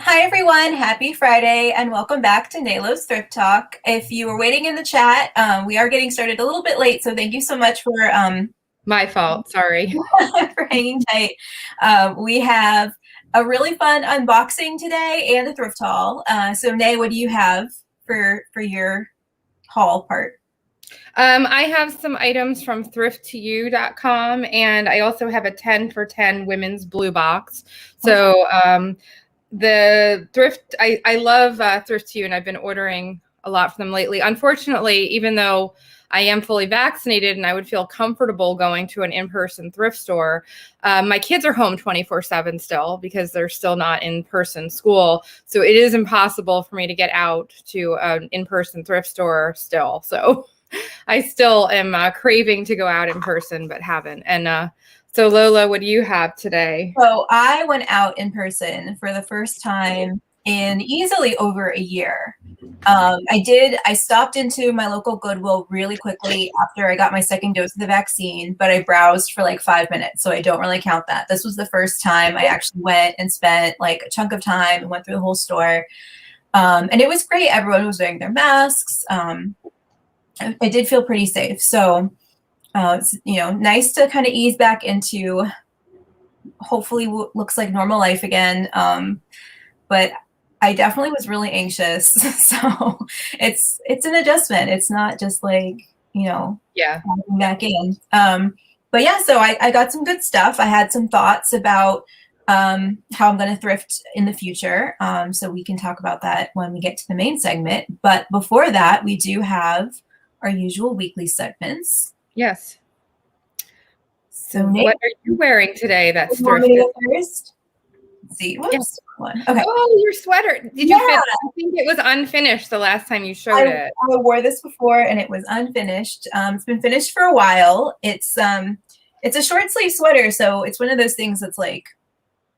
Hi everyone, happy Friday and welcome back to Naylo's Thrift Talk. If you were waiting in the chat, we are getting started a little bit late, so thank you so much for My fault. Sorry. for hanging tight. We have a really fun unboxing today and a thrift haul. So Nay, what do you have for your haul part? I have some items from thriftteyou.com, and I also have a 10 for 10 women's blue box. So the thrift, I love Thrift to You, and I've been ordering a lot from them lately. Unfortunately, even though I am fully vaccinated and I would feel comfortable going to an in-person thrift store, my kids are home 24/7 still because they're still not in-person school. So it is impossible for me to get out to an in-person thrift store still. So I still am craving to go out in person, but haven't. And so Lola, what do you have today? So I went out in person for the first time in easily over a year. I stopped into my local Goodwill really quickly after I got my second dose of the vaccine, but I browsed for like 5 minutes, so I don't really count that. This was the first time I actually went and spent like a chunk of time and went through the whole store. And it was great. Everyone was wearing their masks. I did feel pretty safe. So it's, nice to kind of ease back into hopefully looks like normal life again. But I definitely was really anxious. So it's an adjustment. It's not just like, Yeah. back in. But yeah, so I got some good stuff. I had some thoughts about how I'm going to thrift in the future. So we can talk about that when we get to the main segment. But before that, we do have our usual weekly segments. Yes. So what are you wearing today that's thrifted? thrifted? First? Let's see. Whoops. Yes. Okay. Oh, your sweater. Did you finish? I think it was unfinished the last time you showed it. I wore this before and it was unfinished. It's been finished for a while. It's a short sleeve sweater, so it's one of those things that's like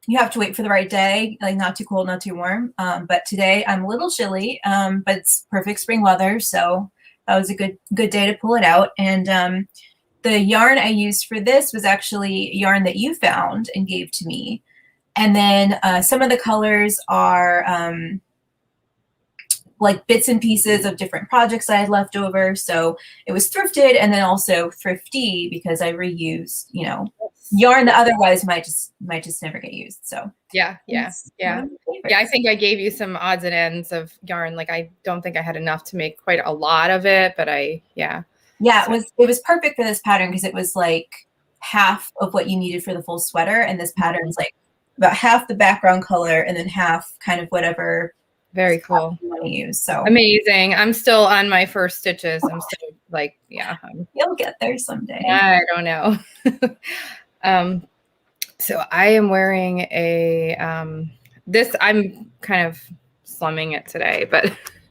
you have to wait for the right day, like not too cold, not too warm. But today I'm a little chilly, but it's perfect spring weather, so that was a good day to pull it out. And the yarn I used for this was actually yarn that you found and gave to me. And then some of the colors are like bits and pieces of different projects I had left over. So it was thrifted and then also thrifty because I reused, yarn that otherwise might just never get used. So yeah. I think I gave you some odds and ends of yarn. Like I don't think I had enough to make quite a lot of it, but Yeah, so. It was perfect for this pattern because it was like half of what you needed for the full sweater, and this pattern is like about half the background color and then half kind of whatever. Very cool. You want to use. So amazing. I'm still on my first stitches. I'm still like, you'll get there someday. I don't know. So I am wearing a this. I'm kind of slumming it today, but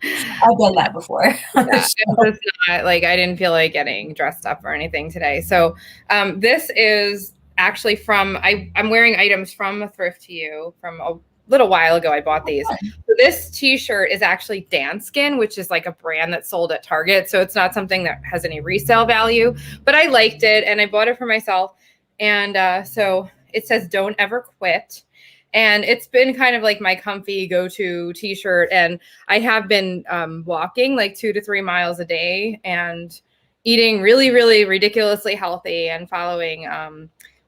I've done that before. It's not like I didn't feel like getting dressed up or anything today. So this is actually from I'm wearing items from a Thrift to You from a little while ago. I bought these. So this t-shirt is actually Danskin, which is like a brand that's sold at Target. So it's not something that has any resale value, but I liked it and I bought it for myself. And so it says "Don't ever quit." And it's been kind of like my comfy go-to t-shirt. And I have been walking like 2 to 3 miles a day and eating really, really ridiculously healthy and following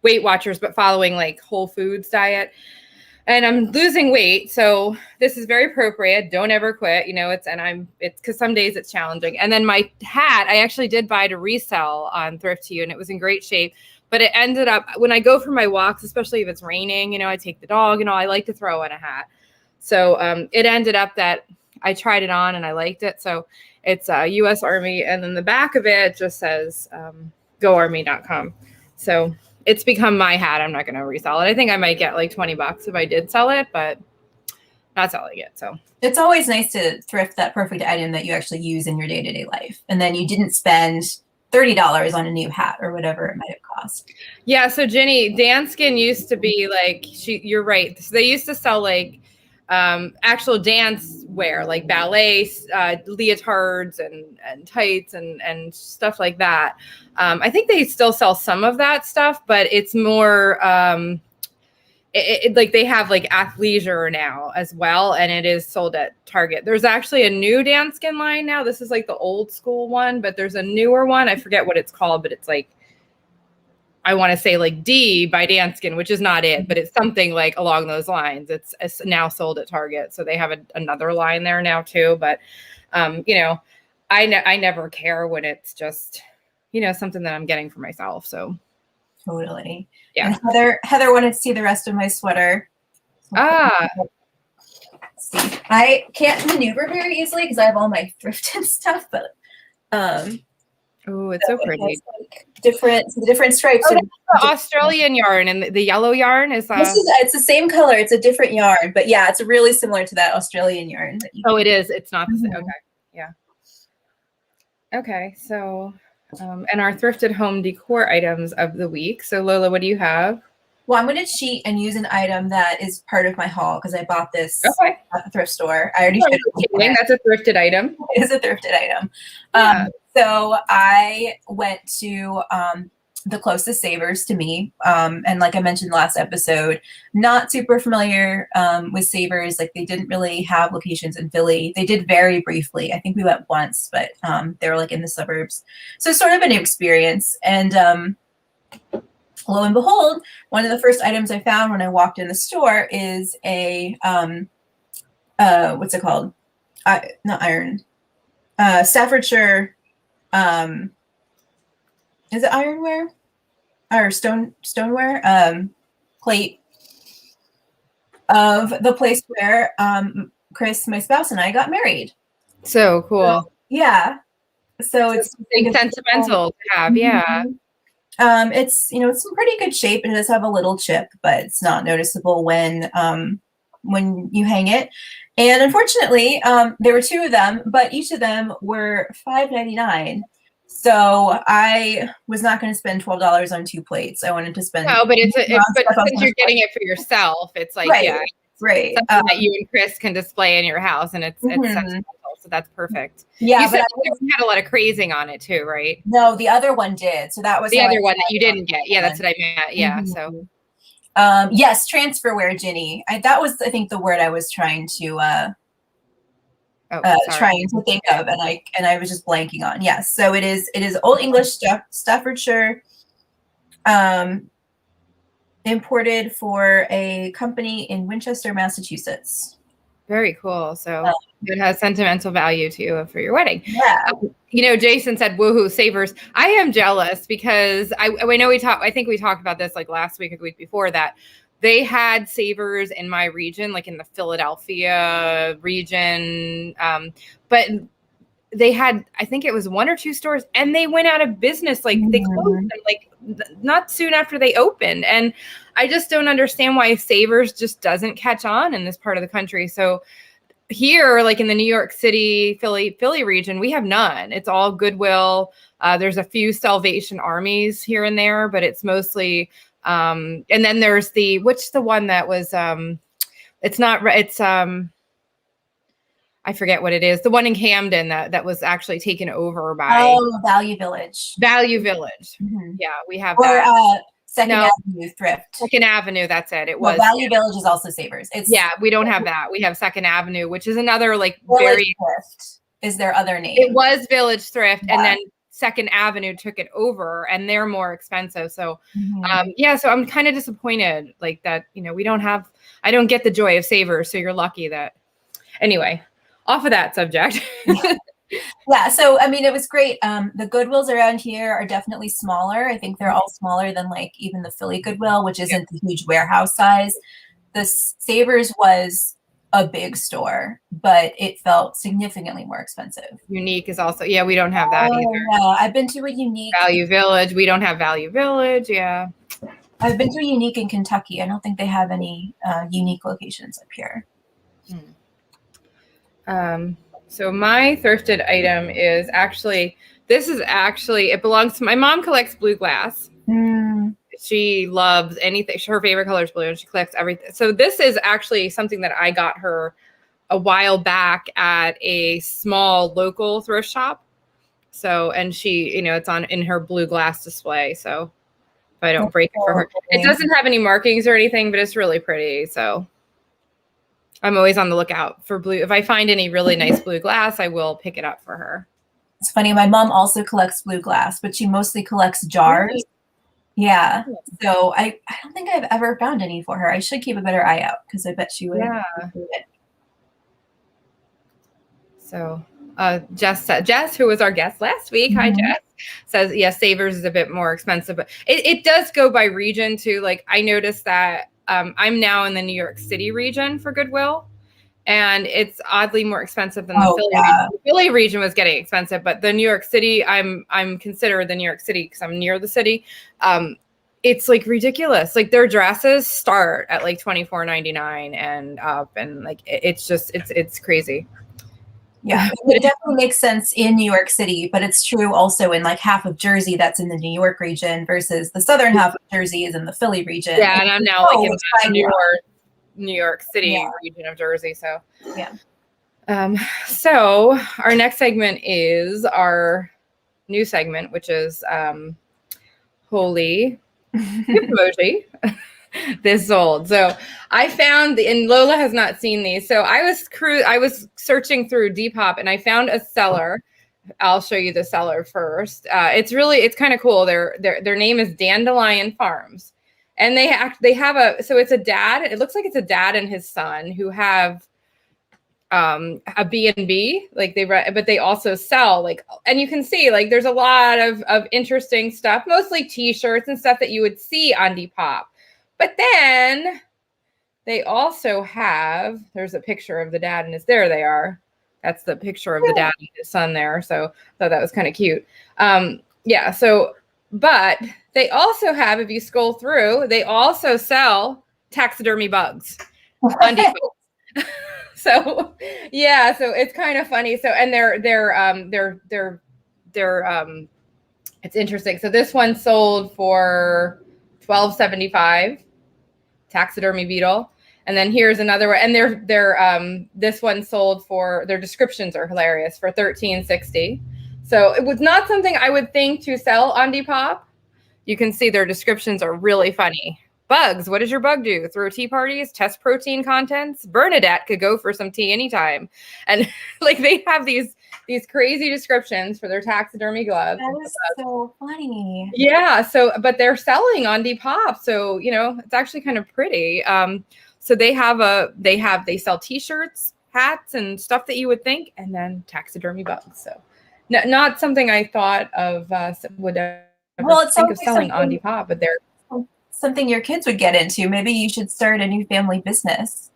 Weight Watchers, but following like Whole Foods diet. And I'm losing weight. So this is very appropriate. Don't ever quit. It's because some days it's challenging. And then my hat, I actually did buy to resell on Thrift to You, and it was in great shape. But it ended up, when I go for my walks, especially if it's raining, I take the dog, I like to throw in a hat. So it ended up that I tried it on and I liked it. So it's U.S. Army. And then the back of it just says goarmy.com. So it's become my hat. I'm not going to resell it. I think I might get like $20 if I did sell it, but not selling it. So it's always nice to thrift that perfect item that you actually use in your day-to-day life. And then you didn't spend $30 on a new hat or whatever it might have cost. Yeah. So Jenny, Danskin used to be like, you're right. So they used to sell like actual dance wear, like ballet leotards and tights and stuff like that. I think they still sell some of that stuff, but it's more like they have like athleisure now as well, and it is sold at Target. There's actually a new Danskin line now. This is like the old school one, but there's a newer one. I forget what it's called, but it's like, I want to say like D by Danskin, which is not it, but it's something like along those lines. It's now sold at Target. So they have another line there now too. But, you know, I never care when it's just, you know, something that I'm getting for myself. So totally. Yeah. And Heather wanted to see the rest of my sweater. Ah. Let's see. I can't maneuver very easily because I have all my thrifted stuff, but oh, it's so pretty. It like different stripes. Oh, the Australian yarn, and the yellow yarn is it's the same color. It's a different yarn, but yeah, it's really similar to that Australian yarn. It is. It's not the same. Okay. Yeah. Okay. So, and our thrifted home decor items of the week. So Lola, what do you have? Well, I'm going to cheat and use an item that is part of my haul because I bought this at the thrift store. I already That's a thrifted item. It is a thrifted item. Yeah. So I went to the closest Savers to me. And like I mentioned last episode, not super familiar with Savers. Like they didn't really have locations in Philly. They did very briefly. I think we went once, but they were like in the suburbs. So sort of a new experience. And lo and behold, one of the first items I found when I walked in the store is a, what's it called? Not iron. Staffordshire, is it ironware or stoneware? Plate of the place where Chris, my spouse, and I got married. So cool. So, yeah. So it's sentimental to have. Yeah. It's, you know, it's in pretty good shape. It does have a little chip, but it's not noticeable when you hang it. And unfortunately, there were two of them, but each of them were $5.99. So I was not going to spend $12 on two plates. I wanted to spend. No, but since you're getting it for yourself, it's like right, yeah, right. Something that you and Chris can display in your house, and it's sentimental, so that's perfect. Yeah, you said you had a lot of crazing on it too, right? No, the other one did. So that was the other one that you didn't get. Yeah, that's what I meant. Yeah, so. Yes, transferware, Ginny. That was, I think, the word I was trying to think of, and I was just blanking on. Yes, so it is Old English Staffordshire, imported for a company in Winchester, Massachusetts. Very cool. So it has sentimental value to you for your wedding. Yeah. You know, Jason said, woohoo, Savers. I am jealous because I know I think we talked about this like last week or the week before that. They had Savers in my region, like in the Philadelphia region. But they had, I think it was one or two stores, and they went out of business. Like they closed them like not soon after they opened. And I just don't understand why Savers just doesn't catch on in this part of the country. So here, like in the New York City, Philly region, we have none. It's all Goodwill. There's a few Salvation Armies here and there, but it's mostly, and then there's what's the one that was, I forget what it is. The one in Camden that was actually taken over by Value Village. Mm-hmm. Yeah, we have that. Second Avenue Thrift. Second Avenue, that's it. It was Value Village is also Savers. We don't have that. We have Second Avenue, which is another like Village Thrift is their other name. It was Village Thrift, and then Second Avenue took it over, and they're more expensive. So, so I'm kind of disappointed, like that. You know, I don't get the joy of Savers. So you're lucky that. Anyway, off of that subject. Yeah, so I mean, it was great. The Goodwills around here are definitely smaller. I think they're all smaller than like even the Philly Goodwill, which isn't the huge warehouse size. The Savers was a big store, but it felt significantly more expensive. Unique is also, we don't have that either. Yeah, I've been to a Unique. Value Village. We don't have Value Village. Yeah. I've been to a Unique in Kentucky. I don't think they have any Unique locations up here. So my thrifted item is it belongs to my mom. Collects blue glass. She loves anything. Her favorite color is blue, and she collects everything. So this is actually something that I got her a while back at a small local thrift shop. So, and she, it's in her blue glass display. So I don't break it for her. It doesn't have any markings or anything, but it's really pretty. So I'm always on the lookout for blue. If I find any really nice blue glass, I will pick it up for her. It's funny. My mom also collects blue glass, but she mostly collects jars. Really? Yeah. So I don't think I've ever found any for her. I should keep a better eye out because I bet she would. Yeah. So Jess, who was our guest last week, hi Jess, says yes, Savers is a bit more expensive, but it does go by region too. Like I noticed that I'm now in the New York City region for Goodwill, and it's oddly more expensive than the Philly region. The Philly region was getting expensive, but the New York City, I'm considered the New York City because I'm near the city. It's like ridiculous. Like their dresses start at like $24.99 and up, and like it's crazy. Yeah, it definitely makes sense in New York City, but it's true also in like half of Jersey that's in the New York region versus the southern half of Jersey is in the Philly region. Yeah, and I'm now like in the New York City region of Jersey. So yeah. So our next segment is our new segment, which is Holy Emoji. This sold. So I found and Lola has not seen these. So I was searching through Depop and I found a seller. I'll show you the seller first. It's kind of cool. Their name is Dandelion Farms, and they have so it's a dad. It looks like it's a dad and his son who have a B&B, like but they also sell like, and you can see like there's a lot of interesting stuff, mostly t-shirts and stuff that you would see on Depop. But then they also have, there's a picture of the dad and there they are. That's the picture of the dad and his son there. So I thought that was kind of cute. Yeah. So, but they also have, if you scroll through, they also sell taxidermy bugs on Depop. So yeah, so it's kind of funny. So, and they're it's interesting. So this one sold for $12.75. Taxidermy beetle, and then here's another one, and they're this one sold for, their descriptions are hilarious, for $13.60. So it was not something I would think to sell on Depop. You can see their descriptions are really funny. Bugs, what does your bug do? Throw tea parties, test protein contents. Bernadette could go for some tea anytime. And like they have these crazy descriptions for their taxidermy gloves. That is so funny. Yeah. So, but they're selling on Depop. So, you know, it's actually kind of pretty. So they sell t-shirts, hats, and stuff that you would think, and then taxidermy bugs. So not something I thought of would ever think of selling on Depop, but they're something your kids would get into. Maybe you should start a new family business.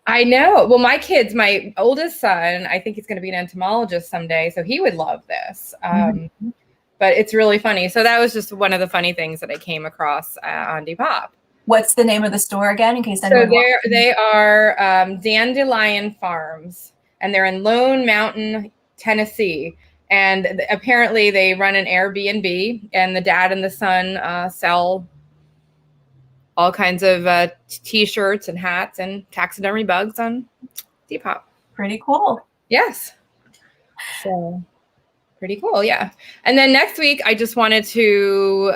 I know. Well, my oldest son, I think he's going to be an entomologist someday, so he would love this. But it's really funny. So that was just one of the funny things that I came across on Depop. What's the name of the store again, in case anyone wants? They are Dandelion Farms, and they're in Lone Mountain, Tennessee. And apparently they run an Airbnb, and the dad and the son sell all kinds of t-shirts and hats and taxidermy bugs on Depop. Pretty cool. Yes. So pretty cool. Yeah. And then next week, I just wanted to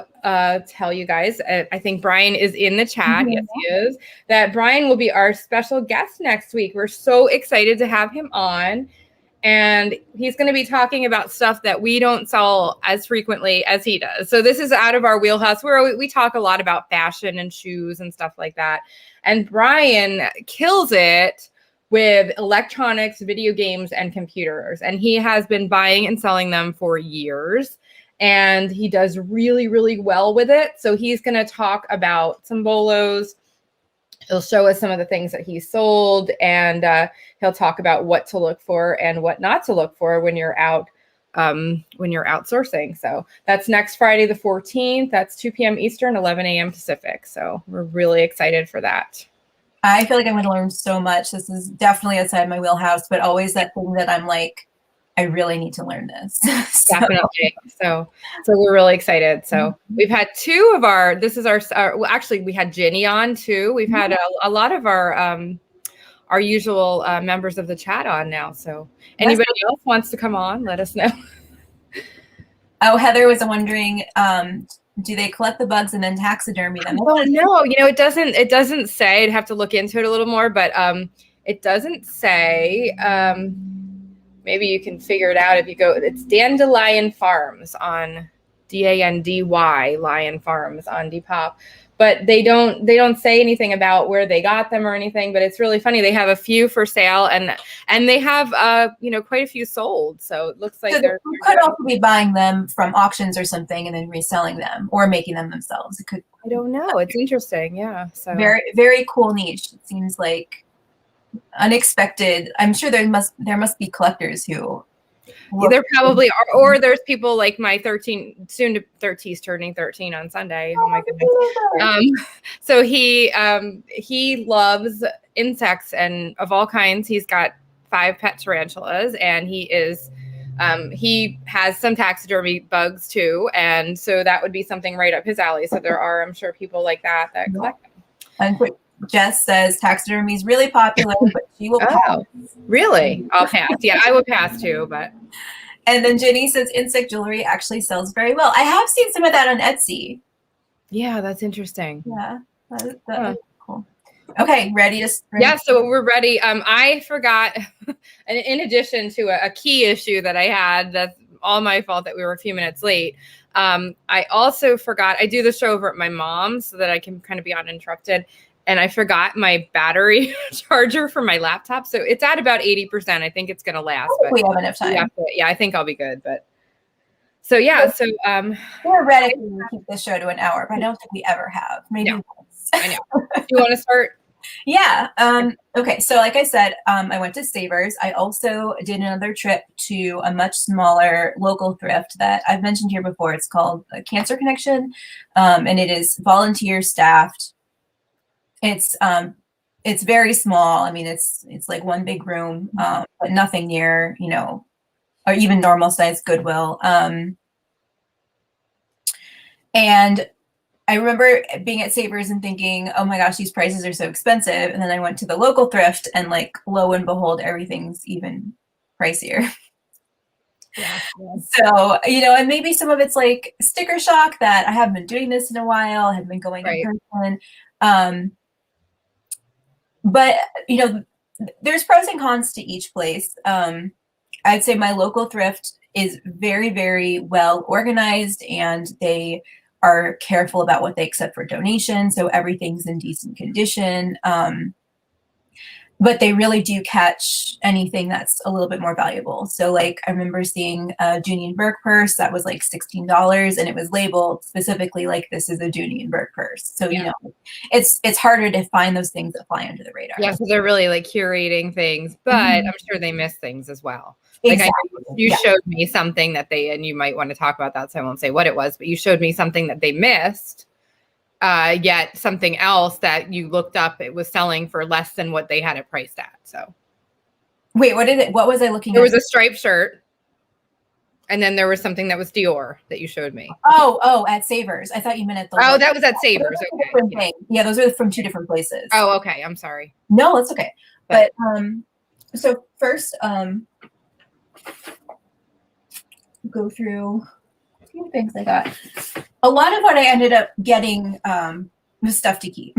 tell you guys, I think Brian is in the chat. Yes, he is. That Brian will be our special guest next week. We're so excited to have him on. And he's going to be talking about stuff that we don't sell as frequently as he does. So this is out of our wheelhouse, where we talk a lot about fashion and shoes and stuff like that. And Brian kills it with electronics, video games, and computers. And he has been buying and selling them for years. And he does really, really well with it. So he's going to talk about some bolos. He'll show us some of the things that he sold, and he'll talk about what to look for and what not to look for when you're out outsourcing. So that's next Friday, the 14th. That's 2 p.m. Eastern, 11 a.m. Pacific. So we're really excited for that. I feel like I'm going to learn so much. This is definitely outside my wheelhouse, but always that thing that I'm like, I really need to learn this. Definitely. So we're really excited. So we've had two of well, actually we had Ginny on too. We've had a lot of our usual members of the chat on now. So anybody else wants to come on, let us know. Oh, Heather was wondering, do they collect the bugs and then taxidermy them? Oh no, it doesn't say. I'd have to look into it a little more, but it doesn't say. Maybe you can figure it out if you go. It's Dandelion Farms on Dandy Lion Farms on Depop, but they don't say anything about where they got them or anything. But it's really funny. They have a few for sale, and they have quite a few sold. So it looks like you could also be buying them from auctions or something and then reselling them or making them themselves. It could. I don't know. It's interesting. Yeah. So very, very cool niche. It seems like unexpected. I'm sure there must be collectors who there probably are, or there's people like my 13 soon to 13's turning 13 on Sunday. Oh my goodness. So he loves insects and of all kinds. He's got 5 pet tarantulas, and he has some taxidermy bugs too, and so that would be something right up his alley. So there are, I'm sure, people like that collect them. And Jess says taxidermy is really popular, but she will pass. Really? I'll pass. Yeah, I would pass too, but. And then Jenny says insect jewelry actually sells very well. I have seen some of that on Etsy. Yeah, that's interesting. Yeah, that is cool. Okay, ready? Yeah, so we're ready. I forgot, and in addition to a key issue that I had, that's all my fault that we were a few minutes late. I also forgot, I do the show over at my mom's so that I can kind of be uninterrupted. And I forgot my battery charger for my laptop. So it's at about 80%. I think it's going to last. But we have enough time. Yeah, I think I'll be good. But so, yeah. So theoretically, we keep this show to an hour, but I don't think we ever have. Maybe once. I know. Do you want to start? Yeah. Okay. So like I said, I went to Savers. I also did another trip to a much smaller local thrift that I've mentioned here before. It's called Cancer Connection. And it is volunteer staffed. It's very small. I mean, it's like one big room, but nothing near, or even normal size Goodwill. And I remember being at Savers and thinking, oh my gosh, these prices are so expensive. And then I went to the local thrift and like, lo and behold, everything's even pricier. Yeah. So, and maybe some of it's like sticker shock that I haven't been doing this in a while. I haven't been going in person. But, there's pros and cons to each place. I'd say my local thrift is very, very well organized, and they are careful about what they accept for donations. So everything's in decent condition. But they really do catch anything that's a little bit more valuable. So like I remember seeing a Dooney and Burke purse that was like $16, and it was labeled specifically like this is a Dooney and Burke purse. So it's harder to find those things that fly under the radar. Yeah, so they're really like curating things, but I'm sure they miss things as well. Exactly. Like you showed me something that and you might want to talk about that, so I won't say what it was, but you showed me something that they missed. Yet something else that you looked up, it was selling for less than what they had it priced at. So wait, what was I looking at? There was a striped shirt, and then there was something that was Dior that you showed me. Oh, at Savers. I thought you meant at the that was at Savers. Okay. Yeah, those are from 2 different places. Oh, okay. I'm sorry. No, it's okay. But so first go through a few things I got. A lot of what I ended up getting was stuff to keep.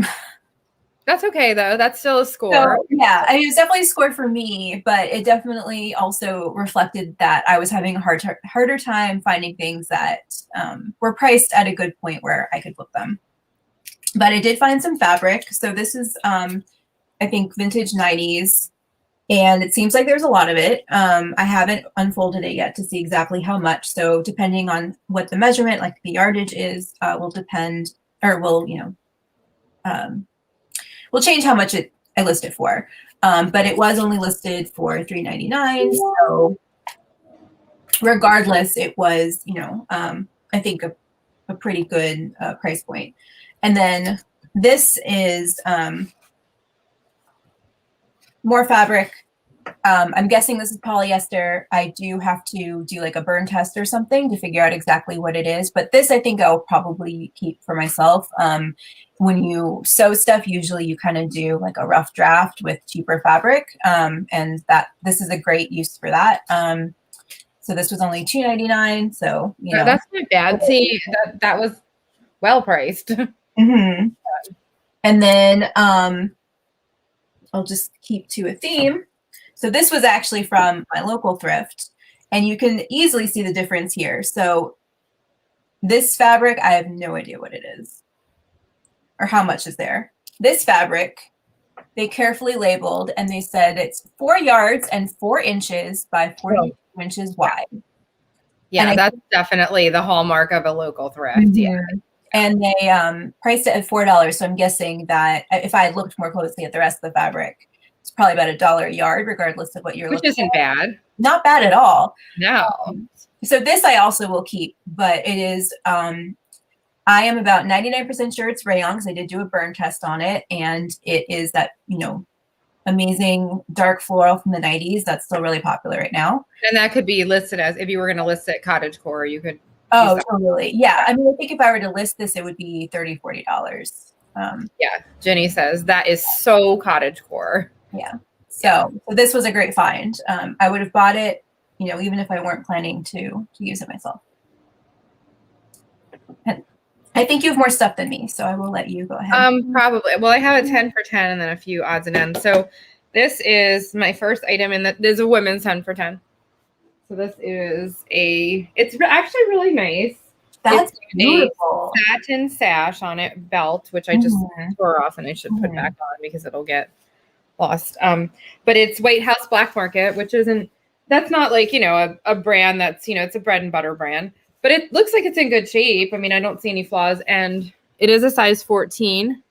That's okay, though. That's still a score. So, yeah, I mean, it was definitely a score for me, but it definitely also reflected that I was having a harder time finding things that were priced at a good point where I could flip them. But I did find some fabric. So this is, I think, vintage 90s. And it seems like there's a lot of it. I haven't unfolded it yet to see exactly how much. So depending on what the measurement, like the yardage is, will depend, or will change how much I list it for. But it was only listed for $3.99. So regardless, it was, I think a pretty good price point. And then this is more fabric. I'm guessing this is polyester. I do have to do like a burn test or something to figure out exactly what it is. But this, I think I'll probably keep for myself. When you sew stuff, usually you kind of do like a rough draft with cheaper fabric. And this is a great use for that. So this was only $2.99. So, that's not bad. See, that was well priced. Mm-hmm. And then I'll just keep to a theme. So this was actually from my local thrift, and you can easily see the difference here. So this fabric, I have no idea what it is or how much is there. This fabric, they carefully labeled and they said it's 4 yards and 4 inches by 42 inches wide. Yeah, that's definitely the hallmark of a local thrift. Mm-hmm. Yeah. And they priced it at $4. So I'm guessing that if I had looked more closely at the rest of the fabric, it's probably about $1 a yard, regardless of what you're looking at. Which isn't bad. Not bad at all. No. So this I also will keep, but it is, I am about 99% sure it's rayon because I did do a burn test on it. And it is that, you know, amazing dark floral from the 90s. That's still really popular right now. And that could be listed as, if you were going to list it cottagecore, you could. Oh, totally. Yeah. I mean, I think if I were to list this, it would be $30, $40. Yeah. Jenny says that is so cottagecore. Yeah. So this was a great find. I would have bought it, you know, even if I weren't planning to use it myself. And I think you have more stuff than me, so I will let you go ahead. Probably. Well, I have a 10 for 10 and then a few odds and ends. So this is my first item, and there's a women's 10 for 10. So this is it's actually really nice. That's beautiful. Satin sash on it, belt, which I just tore off and I should put back on because it'll get lost. But it's White House Black Market, which that's not like, you know, a brand that's, you know, it's a bread and butter brand, but it looks like it's in good shape. I mean, I don't see any flaws, and it is a size 14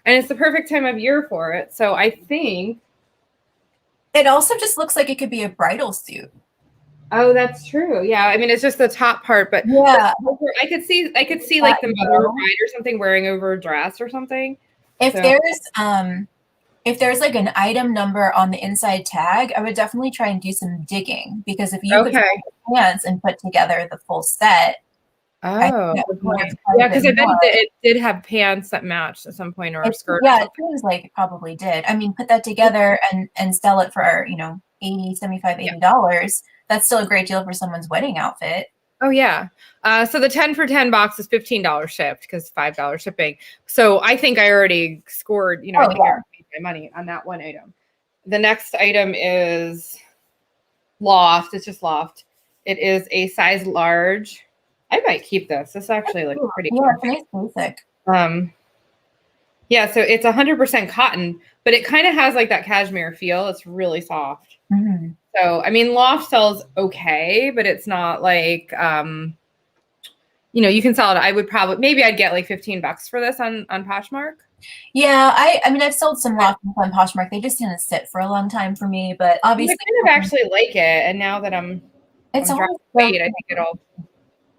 and it's the perfect time of year for it. So I think it also just looks like it could be a bridal suit. Oh, that's true. Yeah, I mean, it's just the top part, but yeah, I could see like the mother bride or something wearing over a dress or something. If there's like an item number on the inside tag, I would definitely try and do some digging, because if you could find the pants and put together the full set. Oh, yeah, because I bet it did have pants that matched at some point, or a skirt. Yeah, it seems like it probably did. I mean, put that together and sell it for, you know, $80, $75, $80. That's still a great deal for someone's wedding outfit. Oh, yeah. So the 10 for 10 box is $15 shipped because $5 shipping. So I think I already scored, you know, I think I already made my money on that one item. The next item is Loft. It's just Loft. It is a size large. I might keep this. This actually looks pretty cool. Yeah, it's nice basic. Yeah, so it's 100% cotton, but it kind of has like that cashmere feel. It's really soft. Mm-hmm. So, I mean, Loft sells okay, but it's not like, you know, you can sell it. I would probably, maybe I'd get like $15 for this on Poshmark. Yeah, I mean, I've sold some Loft on Poshmark. They just didn't sit for a long time for me, but obviously. I kind of actually like it. And now that I'm dropping weight, I think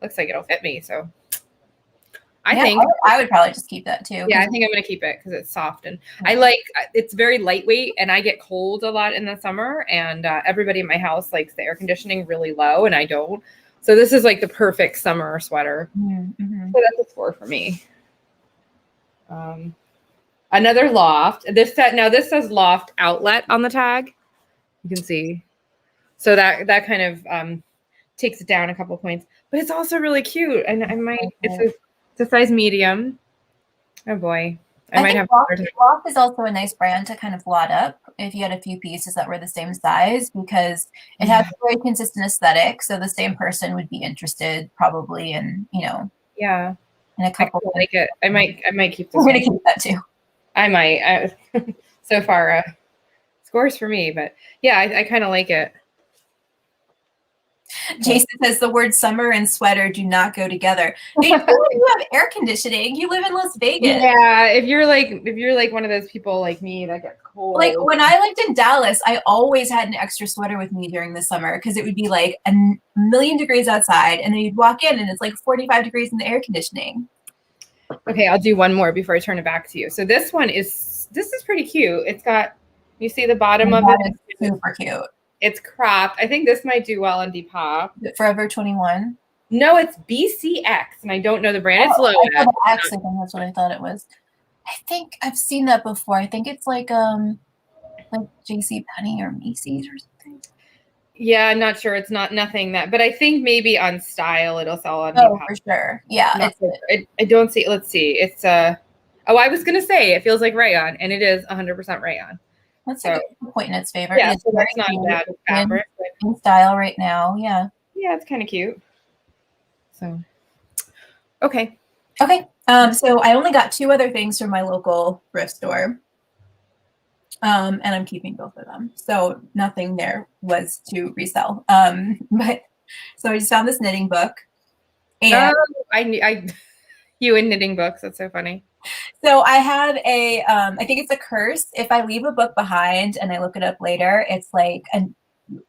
looks like it'll fit me. So I would probably just keep that too. Yeah, I think I'm going to keep it because it's soft, and it's very lightweight, and I get cold a lot in the summer, and everybody in my house likes the air conditioning really low, and I don't. So this is like the perfect summer sweater. Mm-hmm. So that's a score for me. Another Loft. This says Loft Outlet on the tag. You can see. So that kind of takes it down a couple points, but it's also really cute, and I might. It's a size medium. Oh boy. I might have Loft is also a nice brand to kind of lot up if you had a few pieces that were the same size, because it has a very consistent aesthetic. So the same person would be interested probably in, you know. Yeah. In a couple. I like it. I might keep this. I'm gonna keep that too. I might. So far, scores for me, but yeah, I kind of like it. Jason says the word summer and sweater do not go together. You have air conditioning. You live in Las Vegas. Yeah, if you're like one of those people like me that get cold. Like when I lived in Dallas, I always had an extra sweater with me during the summer because it would be like a million degrees outside, and then you'd walk in and it's like 45 degrees in the air conditioning. Okay, I'll do one more before I turn it back to you. So this is pretty cute. It's got, you see the bottom of it? It's super cute. It's cropped. I think this might do well on Depop. Is it Forever 21? No, it's BCX, and I don't know the brand. It's Lola. I actually think that's what I thought it was. I think I've seen that before. I think it's like JC Penney or Macy's or something. Yeah, I'm not sure. It's not nothing that, but I think maybe on style it'll sell on Oh, Depop. for sure. Yeah. Not I don't see. Let's see. It's oh, I was gonna say it feels like rayon, and it is 100% rayon. That's So a good point in its favor. yeah, It's so very that's not cute. bad It's fabric. But in style right now. Yeah. yeah, it's kind of cute. So okay. Okay. So I only got 2 other things from my local thrift store. And I'm keeping both of them. So nothing there was to resell. But so I just found this knitting book. And I you in knitting books. That's so funny. so I have I think it's a curse. If I leave a book behind and I look it up later, it's like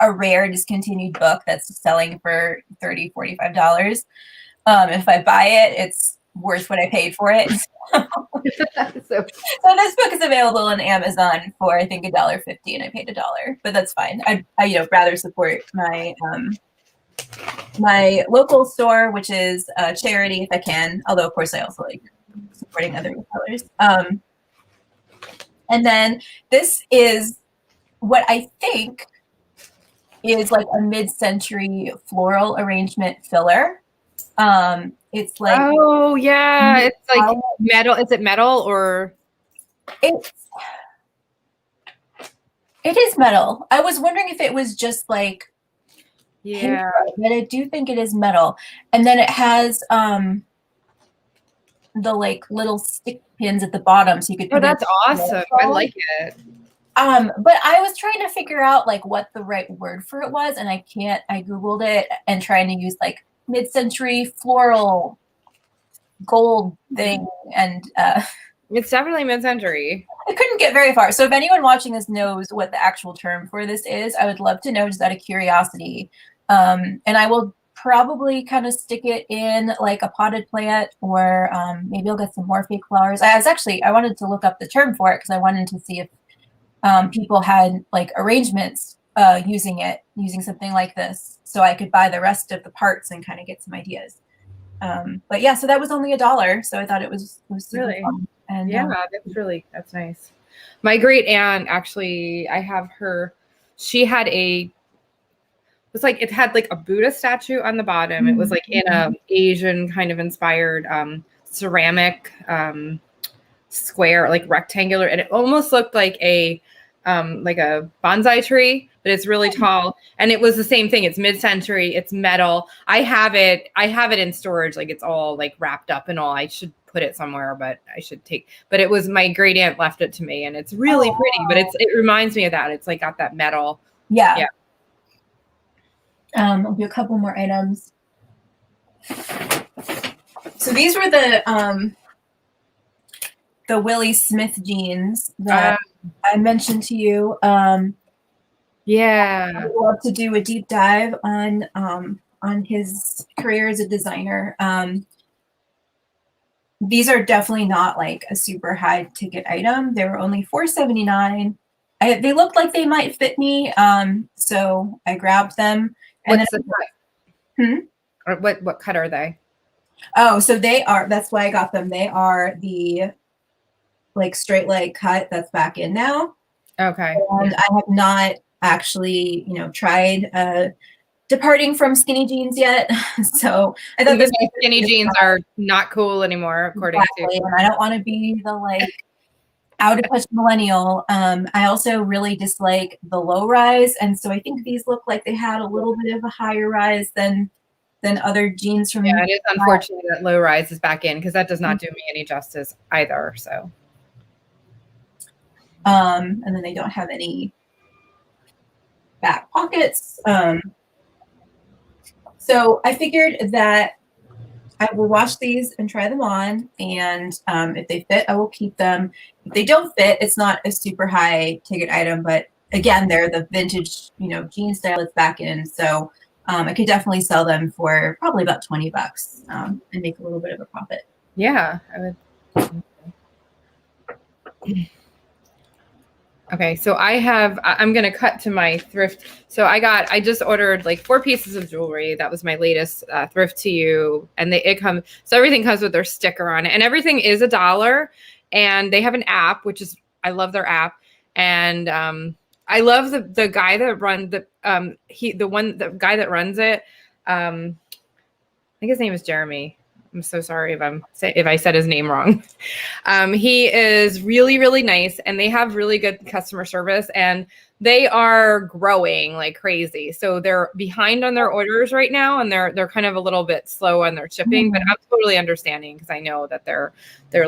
a rare discontinued book that's selling for $30, $45. If I buy it, it's worth what I paid for it. So this book is available on Amazon for I think $1.50, and I paid $1, but that's fine. I rather support my local store, which is a charity if I can. Although of course I also like supporting other retailers. And then this is what I think is like a mid-century floral arrangement filler. It's like, oh yeah, it's like metal. Is it metal or? It is metal. I was wondering if it was just like Yeah, but I do think it is metal. And then it has the like little stick pins at the bottom, so you could. Oh, that's awesome. I like it. But I was trying to figure out like what the right word for it was, and I can't. I googled it and trying to use like mid-century floral gold thing, and it's definitely mid-century. I couldn't get very far. So if anyone watching this knows what the actual term for this is, I would love to know just out of curiosity. And I will probably kind of stick it in like a potted plant, or maybe I'll get some more fake flowers. I wanted to look up the term for it because I wanted to see if people had like arrangements using something like this, so I could buy the rest of the parts and kind of get some ideas. But yeah, so that was only $1, so I thought it was super Really fun. And yeah, that's nice. My great aunt, actually, I have her. She had it was like it had like a Buddha statue on the bottom. It was like in a Asian kind of inspired ceramic square, like rectangular, and it almost looked like a bonsai tree, but it's really tall. And it was the same thing. It's mid-century. It's metal. I have it in storage. Like it's all like wrapped up and all. I should put it somewhere, but but it was my great aunt left it to me, and it's really pretty, but it reminds me of that. It's like got that metal. Yeah. I'll do a couple more items. So these were the Willie Smith jeans that I mentioned to you. Yeah, I'd love to do a deep dive on his career as a designer. These are definitely not like a super high ticket item. They were only $4.79. They looked like they might fit me, so I grabbed them. What's the cut? Or what cut are they? Oh, so they are. That's why I got them. They are the like straight leg cut that's back in now. Okay. And I have not actually, tried departing from skinny jeans yet. So I thought this skinny jeans are not cool anymore, according to. And I don't want to be the like out of touch millennial. I also really dislike the low rise, and so I think these look like they had a little bit of a higher rise than other jeans from. Yeah, it is unfortunate that low rise is back in because that does not do me any justice either. So. And then they don't have any back pockets. So I figured that I will wash these and try them on, and if they fit, I will keep them. If they don't fit, it's not a super high ticket item, but again, they're the vintage, jean style that's back in. So I could definitely sell them for probably about $20 and make a little bit of a profit. Yeah, I would. Okay, so I'm going to cut to my thrift. So I just ordered like 4 pieces of jewelry. That was my latest thrift to you. And so everything comes with their sticker on it, and everything is $1. And they have an app, I love their app. And I love the guy that runs the guy that runs it. I think his name is Jeremy. I'm so sorry if I said his name wrong. He is really, really nice, and they have really good customer service, and they are growing like crazy. So they're behind on their orders right now, and they're kind of a little bit slow on their shipping, but I'm totally understanding because I know that they're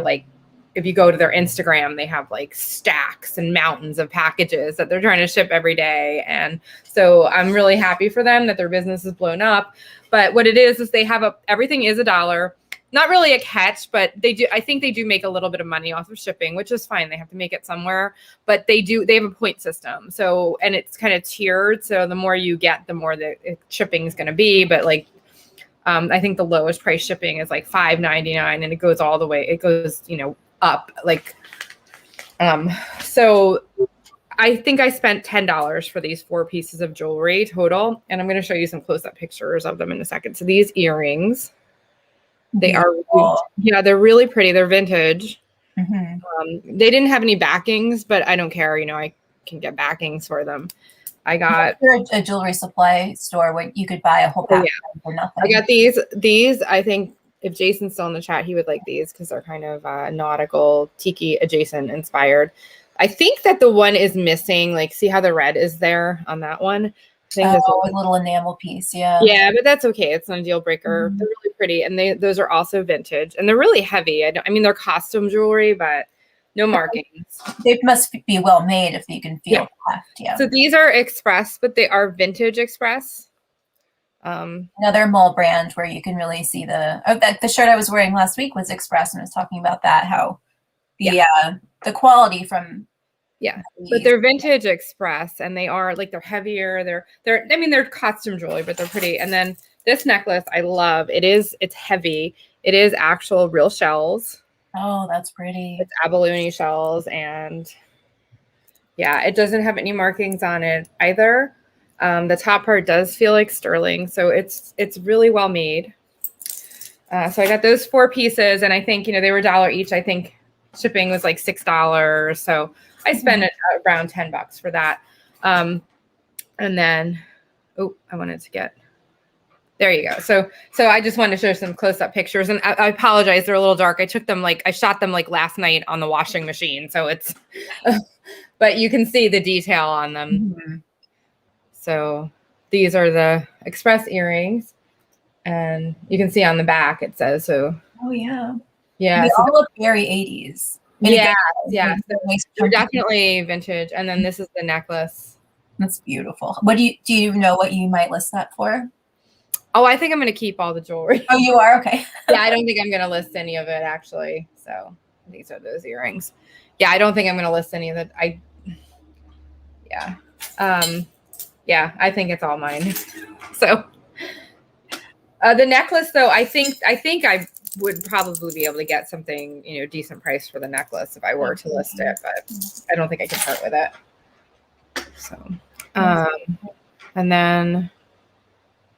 like, if you go to their Instagram, they have like stacks and mountains of packages that they're trying to ship every day. And so I'm really happy for them that their business is blown up. But what it is they have everything is $1. Not really a catch, but I think they do make a little bit of money off of shipping, which is fine. They have to make it somewhere, but they have a point system. So, and it's kind of tiered. So the more you get, the more the shipping is going to be. But like, I think the lowest price shipping is like $5.99, and it goes all the way. It goes, up like, so I think I spent $10 for these 4 pieces of jewelry total. And I'm going to show you some close-up pictures of them in a second. So these earrings, they are, they're really pretty. They're vintage. They didn't have any backings, but I don't care. I can get backings for them. I got a jewelry supply store where you could buy a whole pack for nothing. I got these, I think, if Jason's still in the chat, he would like these because they're kind of nautical, tiki adjacent inspired. I think that the one is missing. Like, see how the red is there on that one? I think a little enamel piece. Yeah. Yeah, but that's okay. It's not a deal breaker. They're really pretty, and those are also vintage, and they're really heavy. I mean, they're costume jewelry, but no markings. They must be well made if you can feel cleft. Yeah. So these are Express, but they are vintage Express. Another mall brand where you can really see the shirt I was wearing last week was Express, and I was talking about that, how the quality from but they're vintage Express, and they are like, they're heavier, they're costume jewelry, but they're pretty. And then this necklace I love. It's heavy. It is actual real shells. Oh, that's pretty. It's abalone shells, and it doesn't have any markings on it either. The top part does feel like sterling, so it's really well made. So I got those 4 pieces, and I think they were $1 each. I think shipping was like $6, so I spent around $10 for that. And then, I wanted to get. There you go. So I just wanted to show some close-up pictures, and I apologize, they're a little dark. I shot them like last night on the washing machine, so it's, but you can see the detail on them. So these are the Express earrings, and you can see on the back it says so. Oh yeah. Yeah. They all look very 80s. They're definitely vintage. And then this is the necklace. That's beautiful. Do you know what you might list that for? Oh, I think I'm going to keep all the jewelry. Oh, you are? Okay. Yeah, I don't think I'm going to list any of it, actually. So these are those earrings. Yeah, I don't think I'm going to list any of it. I think it's all mine. So the necklace, though, I think I would probably be able to get something, decent price for the necklace if I were to list it, but I don't think I can part with it. So, and then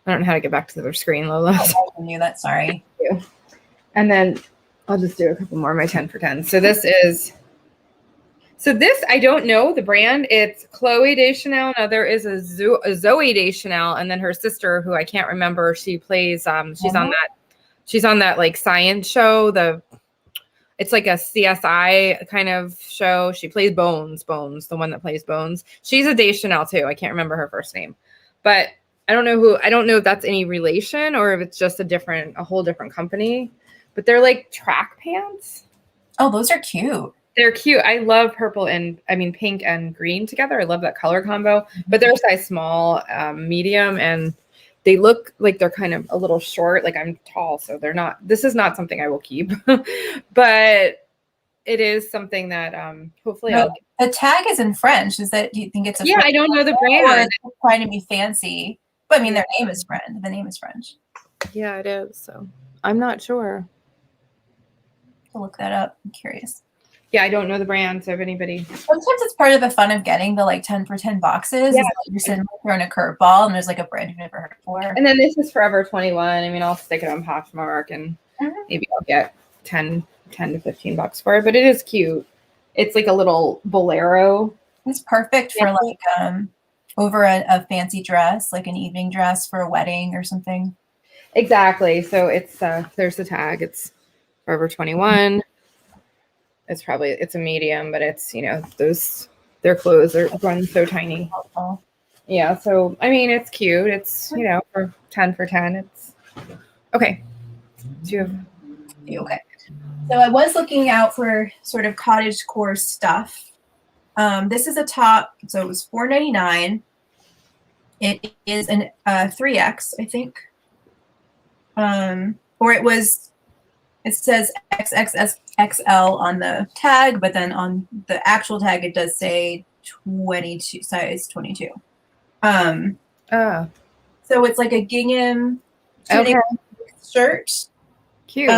I don't know how to get back to the other screen, Lola. Oh, I knew that. Sorry. Thank you. And then I'll just do a couple more of my 10 for 10. So this, I don't know the brand. It's Chloe Deschanel. Now there is a Zoe Deschanel, and then her sister, who I can't remember. She plays. She's on that like science show. It's like a CSI kind of show. She plays Bones, the one that plays Bones. She's a Deschanel too. I can't remember her first name, but I don't know if that's any relation or if it's just a whole different company. But they're like track pants. Oh, those are cute. They're cute. I love pink and green together. I love that color combo. But they're size small, medium, and they look like they're kind of a little short. Like, I'm tall, so they're not. This is not something I will keep, but it is something that hopefully I'll. The tag is in French. Do you think it's a? Yeah, I don't know the brand. Or trying to be fancy, but I mean, their name is French. The name is French. Yeah, it is. So I'm not sure. I'll look that up. I'm curious. Yeah, I don't know the brand, so if anybody. Sometimes it's part of the fun of getting the like 10 for 10 boxes. Yeah. You're sitting throwing a curveball and there's like a brand you've never heard before. And then this is Forever 21. I mean, I'll stick it on Poshmark and maybe I'll get 10 to $15 for it, but it is cute. It's like a little bolero It's perfect for like over a fancy dress, like an evening dress for a wedding or something. Exactly. So it's there's the tag. It's Forever 21. It's a medium, but it's, their clothes are run so tiny. Oh, Yeah. So I mean, it's cute. It's, for 10 for 10. It's okay. Do you have okay. So I was looking out for sort of cottage core stuff. This is a top, so it was $4.99. It is an 3X, I think. Or it says XXXL on the tag, but then on the actual tag it does say 22, size 22. So it's like a gingham shirt. Cute.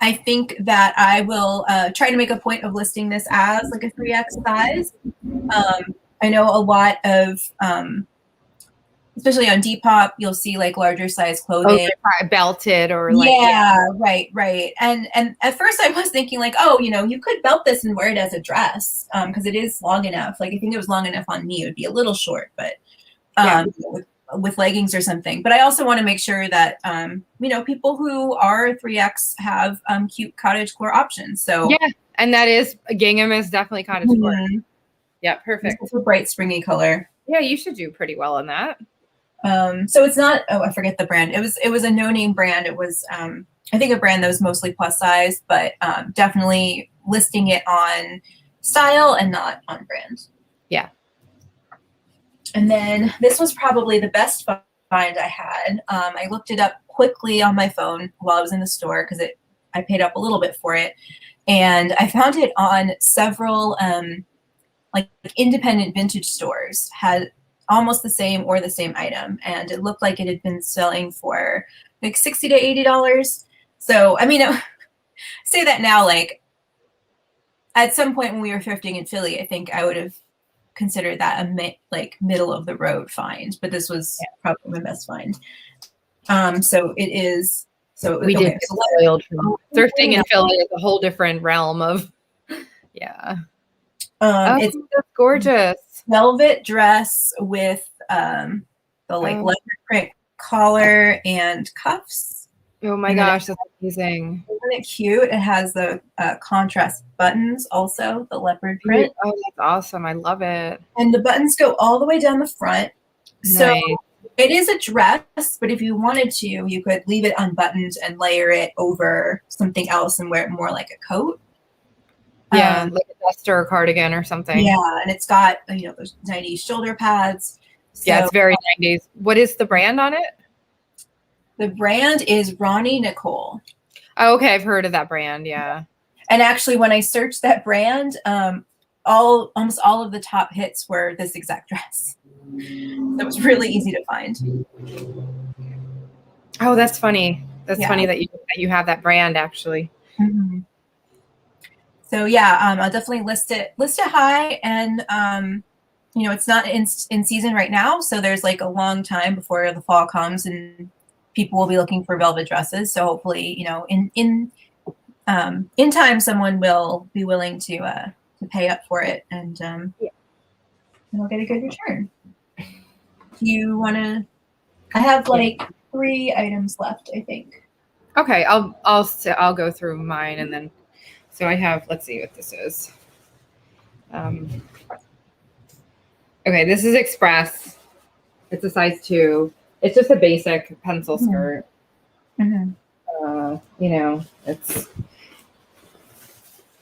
I think that I will try to make a point of listing this as like a 3X size. I know a lot of, especially on Depop, you'll see like larger size clothing. Belted or like. Yeah, right. And at first I was thinking like, oh, you could belt this and wear it as a dress because it is long enough. Like I think it was long enough on me. It would be a little short, but with leggings or something. But I also want to make sure that people who are 3X have cute cottagecore options. So yeah, and that is gingham is definitely cottagecore. Yeah, perfect. It's a bright springy color. Yeah, you should do pretty well on that. So it's not, I forget the brand. It was a no-name brand. It was I think a brand that was mostly plus size, but definitely listing it on style and not on brand. Yeah. And then this was probably the best find I had. I looked it up quickly on my phone while I was in the store because I paid up a little bit for it. And I found it on several like independent vintage stores had almost the same or the same item. And it looked like it had been selling for like $60 to $80. So, I mean, say that now, like at some point when we were thrifting in Philly, I think I would have considered that a middle of the road find, but this was probably my best find. So it is. So we did spoiled from thrifting in Philly is a whole different realm of, yeah. It's gorgeous velvet dress with the leopard print collar and cuffs. Oh my gosh, that's amazing! Isn't it cute? It has the contrast buttons, also the leopard print. Oh, that's awesome! I love it. And the buttons go all the way down the front. So it is a dress, but if you wanted to, you could leave it unbuttoned and layer it over something else and wear it more like a coat. Yeah, like a vest or a cardigan or something. Yeah, and it's got those 90s shoulder pads. So, yeah, it's very 90s. What is the brand on it? The brand is Ronnie Nicole. Oh, okay, I've heard of that brand. Yeah. And actually, when I searched that brand, almost all of the top hits were this exact dress. So it was really easy to find. Oh, that's funny. That's funny that you have that brand actually. Mm-hmm. So yeah, I'll definitely list it high, and it's not in season right now, so there's like a long time before the fall comes, and people will be looking for velvet dresses. So hopefully, in time, someone will be willing to pay up for it, and we'll get a good return. Do you want to? I have like 3 items left, I think. Okay, I'll go through mine, and then so I have. Let's see what this is. Okay, this is Express. It's a size 2. It's just a basic pencil skirt. Mm-hmm.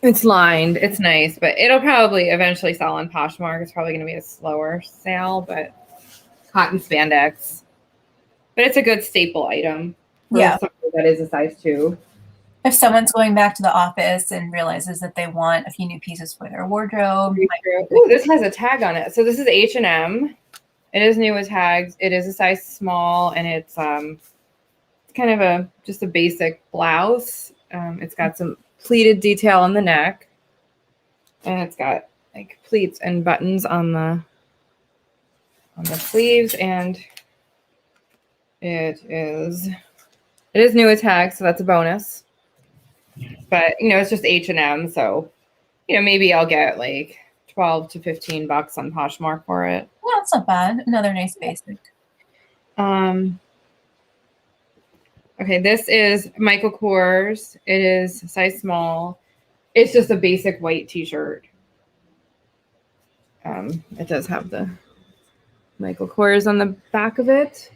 It's lined. It's nice, but it'll probably eventually sell on Poshmark. It's probably going to be a slower sale, but cotton spandex. But it's a good staple item. For something that is a size 2. If someone's going back to the office and realizes that they want a few new pieces for their wardrobe. Ooh, this has a tag on it. So this is H&M. It is new with tags. It is a size small, and it's kind of just a basic blouse. It's got some pleated detail on the neck, and it's got like pleats and buttons on the sleeves, and it is new with tags, so that's a bonus. But it's just H&M, so maybe I'll get like 12 to 15 bucks on Poshmark for it. Yeah, that's not bad. Another nice basic. Okay, this is Michael Kors. It is size small. It's just a basic white t-shirt. It does have the Michael Kors on the back of it.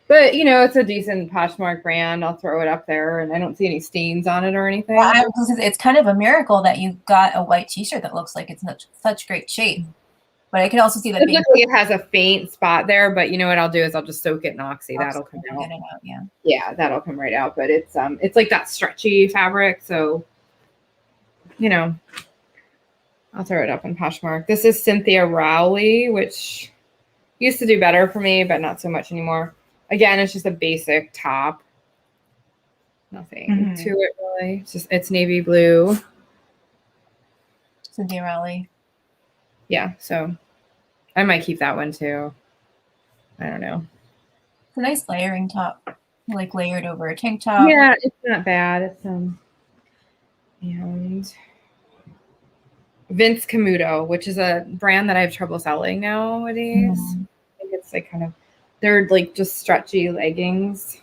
But, it's a decent Poshmark brand. I'll throw it up there, and I don't see any stains on it or anything. Well, it's kind of a miracle that you got a white t-shirt that looks like it's in such great shape. But I can also see that it looks like it has a faint spot there, but you know what I'll do is I'll just soak it in Oxy. That'll come out. Get it out, yeah. Yeah, that'll come right out. But it's like that stretchy fabric, so I'll throw it up on Poshmark. This is Cynthia Rowley, which used to do better for me, but not so much anymore. Again, it's just a basic top. Nothing to it really. It's navy blue. Cynthia Rowley. Yeah, so I might keep that one too. I don't know. It's a nice layering top, like layered over a tank top. Yeah, it's not bad. It's and Vince Camuto, which is a brand that I have trouble selling nowadays. I think it's like they're like just stretchy leggings.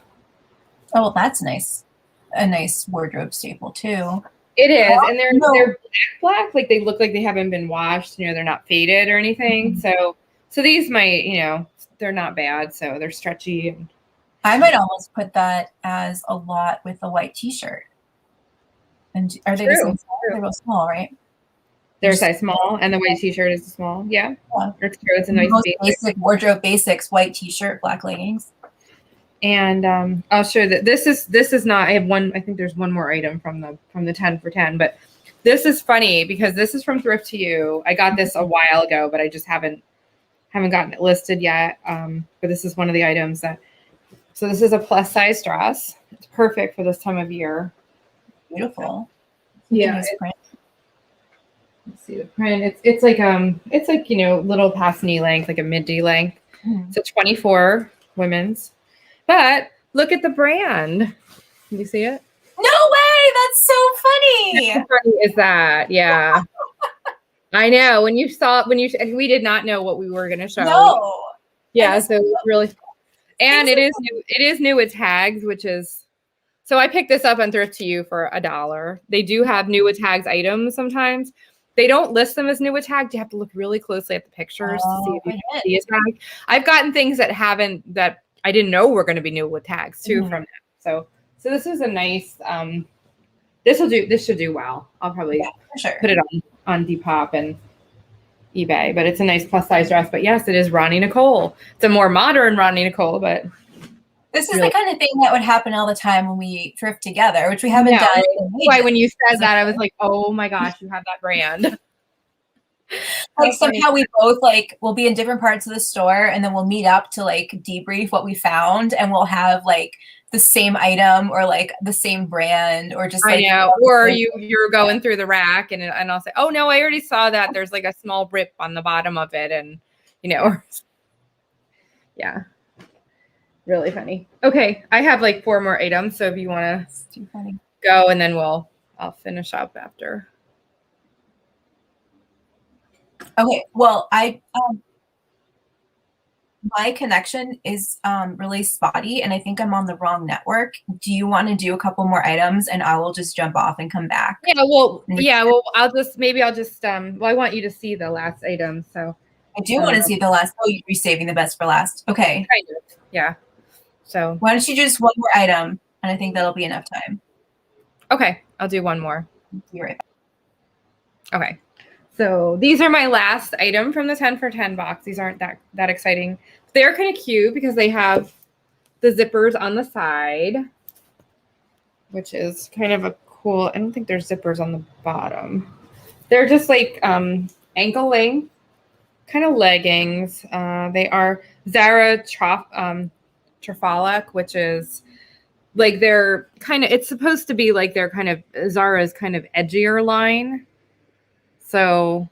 Oh, well, that's nice. A nice wardrobe staple too. It is, and they're black, like they look like they haven't been washed. They're not faded or anything. So these might, they're not bad. So they're stretchy. And I might almost put that as a lot with a white t-shirt. And are they the same size? They're both small, right? They're size small, and the white t-shirt is small. Yeah. It's true. It's a nice basic wardrobe basics: white t-shirt, black leggings. And I'll show that this is not. I have one. I think there's one more item from the 10 for 10, but this is funny because this is from Thrift to You. I got this a while ago, but I just haven't gotten it listed yet. But this is one of the items that. So this is a plus size dress. It's perfect for this time of year. Beautiful. Yeah. Nice print. Let's see the print. It's like little past knee length, like a mid-D length. It's a 24 women's. But look at the brand. Can you see it? No way! That's so funny. How funny is that? Yeah. I know. We did not know what we were going to show. No. Yeah. So it was really, and it is new with tags, which is, so I picked this up on Thrift to You for $1. They do have new with tags items sometimes. They don't list them as new with tags. You have to look really closely at the pictures to see if you can see a tag. I've gotten things that I didn't know were going to be new with tags too from them. So this is a nice, this should do well. I'll probably put it on Depop and eBay, but it's a nice plus size dress. But yes, it is Ronnie Nicole. It's a more modern Ronnie Nicole, but this is the kind of thing that would happen all the time when we thrift together, which we haven't done. Why when you said that, I was like, oh my gosh, you have that brand. Like somehow we both we'll be in different parts of the store and then we'll meet up to debrief what we found, and we'll have the same item or the same brand or just I know. Or you're going through the rack and I'll say, oh no, I already saw that. There's a small rip on the bottom of it, and yeah. Really funny. Okay, I have 4 more items, so if you want to go, and then I'll finish up after. Okay, well, my connection is really spotty, and I think I'm on the wrong network. Do you want to do a couple more items, and I will just jump off and come back? Yeah, well, I'll just I want you to see the last item, so. I do want to see the last. Oh, you're saving the best for last. Okay. Kind of, yeah. So. Why don't you do just one more item, and I think that'll be enough time. Okay, I'll do one more. Be right back. Okay. So these are my last item from the 10 for 10 box. These aren't that exciting. They're kind of cute because they have the zippers on the side, which is kind of a cool. I don't think there's zippers on the bottom. They're just ankle length kind of leggings. They are Zara Trafalgar, which is they're kind of, it's supposed to be they're kind of Zara's kind of edgier line. So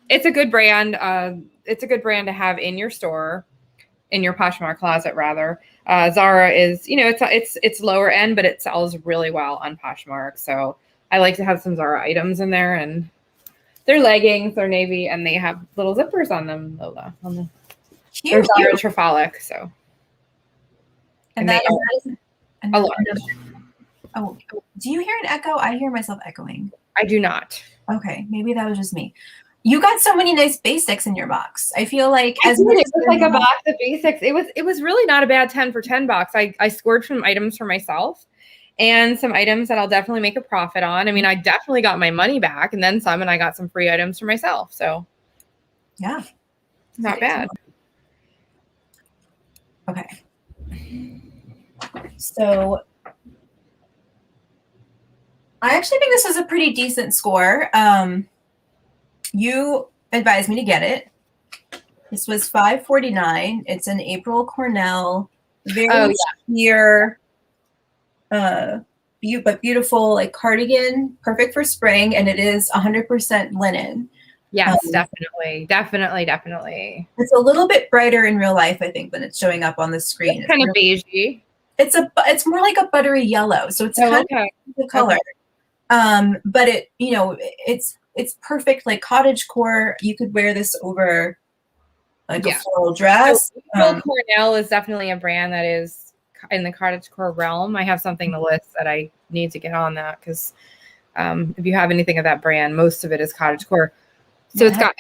it's a good brand. It's a good brand to have in your store, in your Poshmark closet, rather. Zara is, it's lower end, but it sells really well on Poshmark. So I like to have some Zara items in there, and they're leggings, they're navy, and they have little zippers on them, Lola. They're Zara Trifolic, so. And that is a large. Oh, do you hear an echo? I hear myself echoing. I do not. Okay, maybe that was just me. You got so many nice basics in your box. I feel like it was like a box of basics. It was really not a bad 10 for 10 box. I scored some items for myself and some items that I'll definitely make a profit on. I mean, I definitely got my money back and then some, and I got some free items for myself. So yeah, not bad. Okay. So I actually think this is a pretty decent score. You advised me to get it. This was $5.49. It's an April Cornell, very sheer, but beautiful, like cardigan, perfect for spring, and it is 100% linen. Yes, definitely. It's a little bit brighter in real life, I think, than it's showing up on the screen. It's kind of beigey. It's more like a buttery yellow, so it's kind of the color. Okay. But it's perfect, like cottage core. You could wear this over like a floral dress. So, Cornell is definitely a brand that is in the cottage core realm. I have something to list that I need to get on that because if you have anything of that brand, most of it is cottage core. So it's got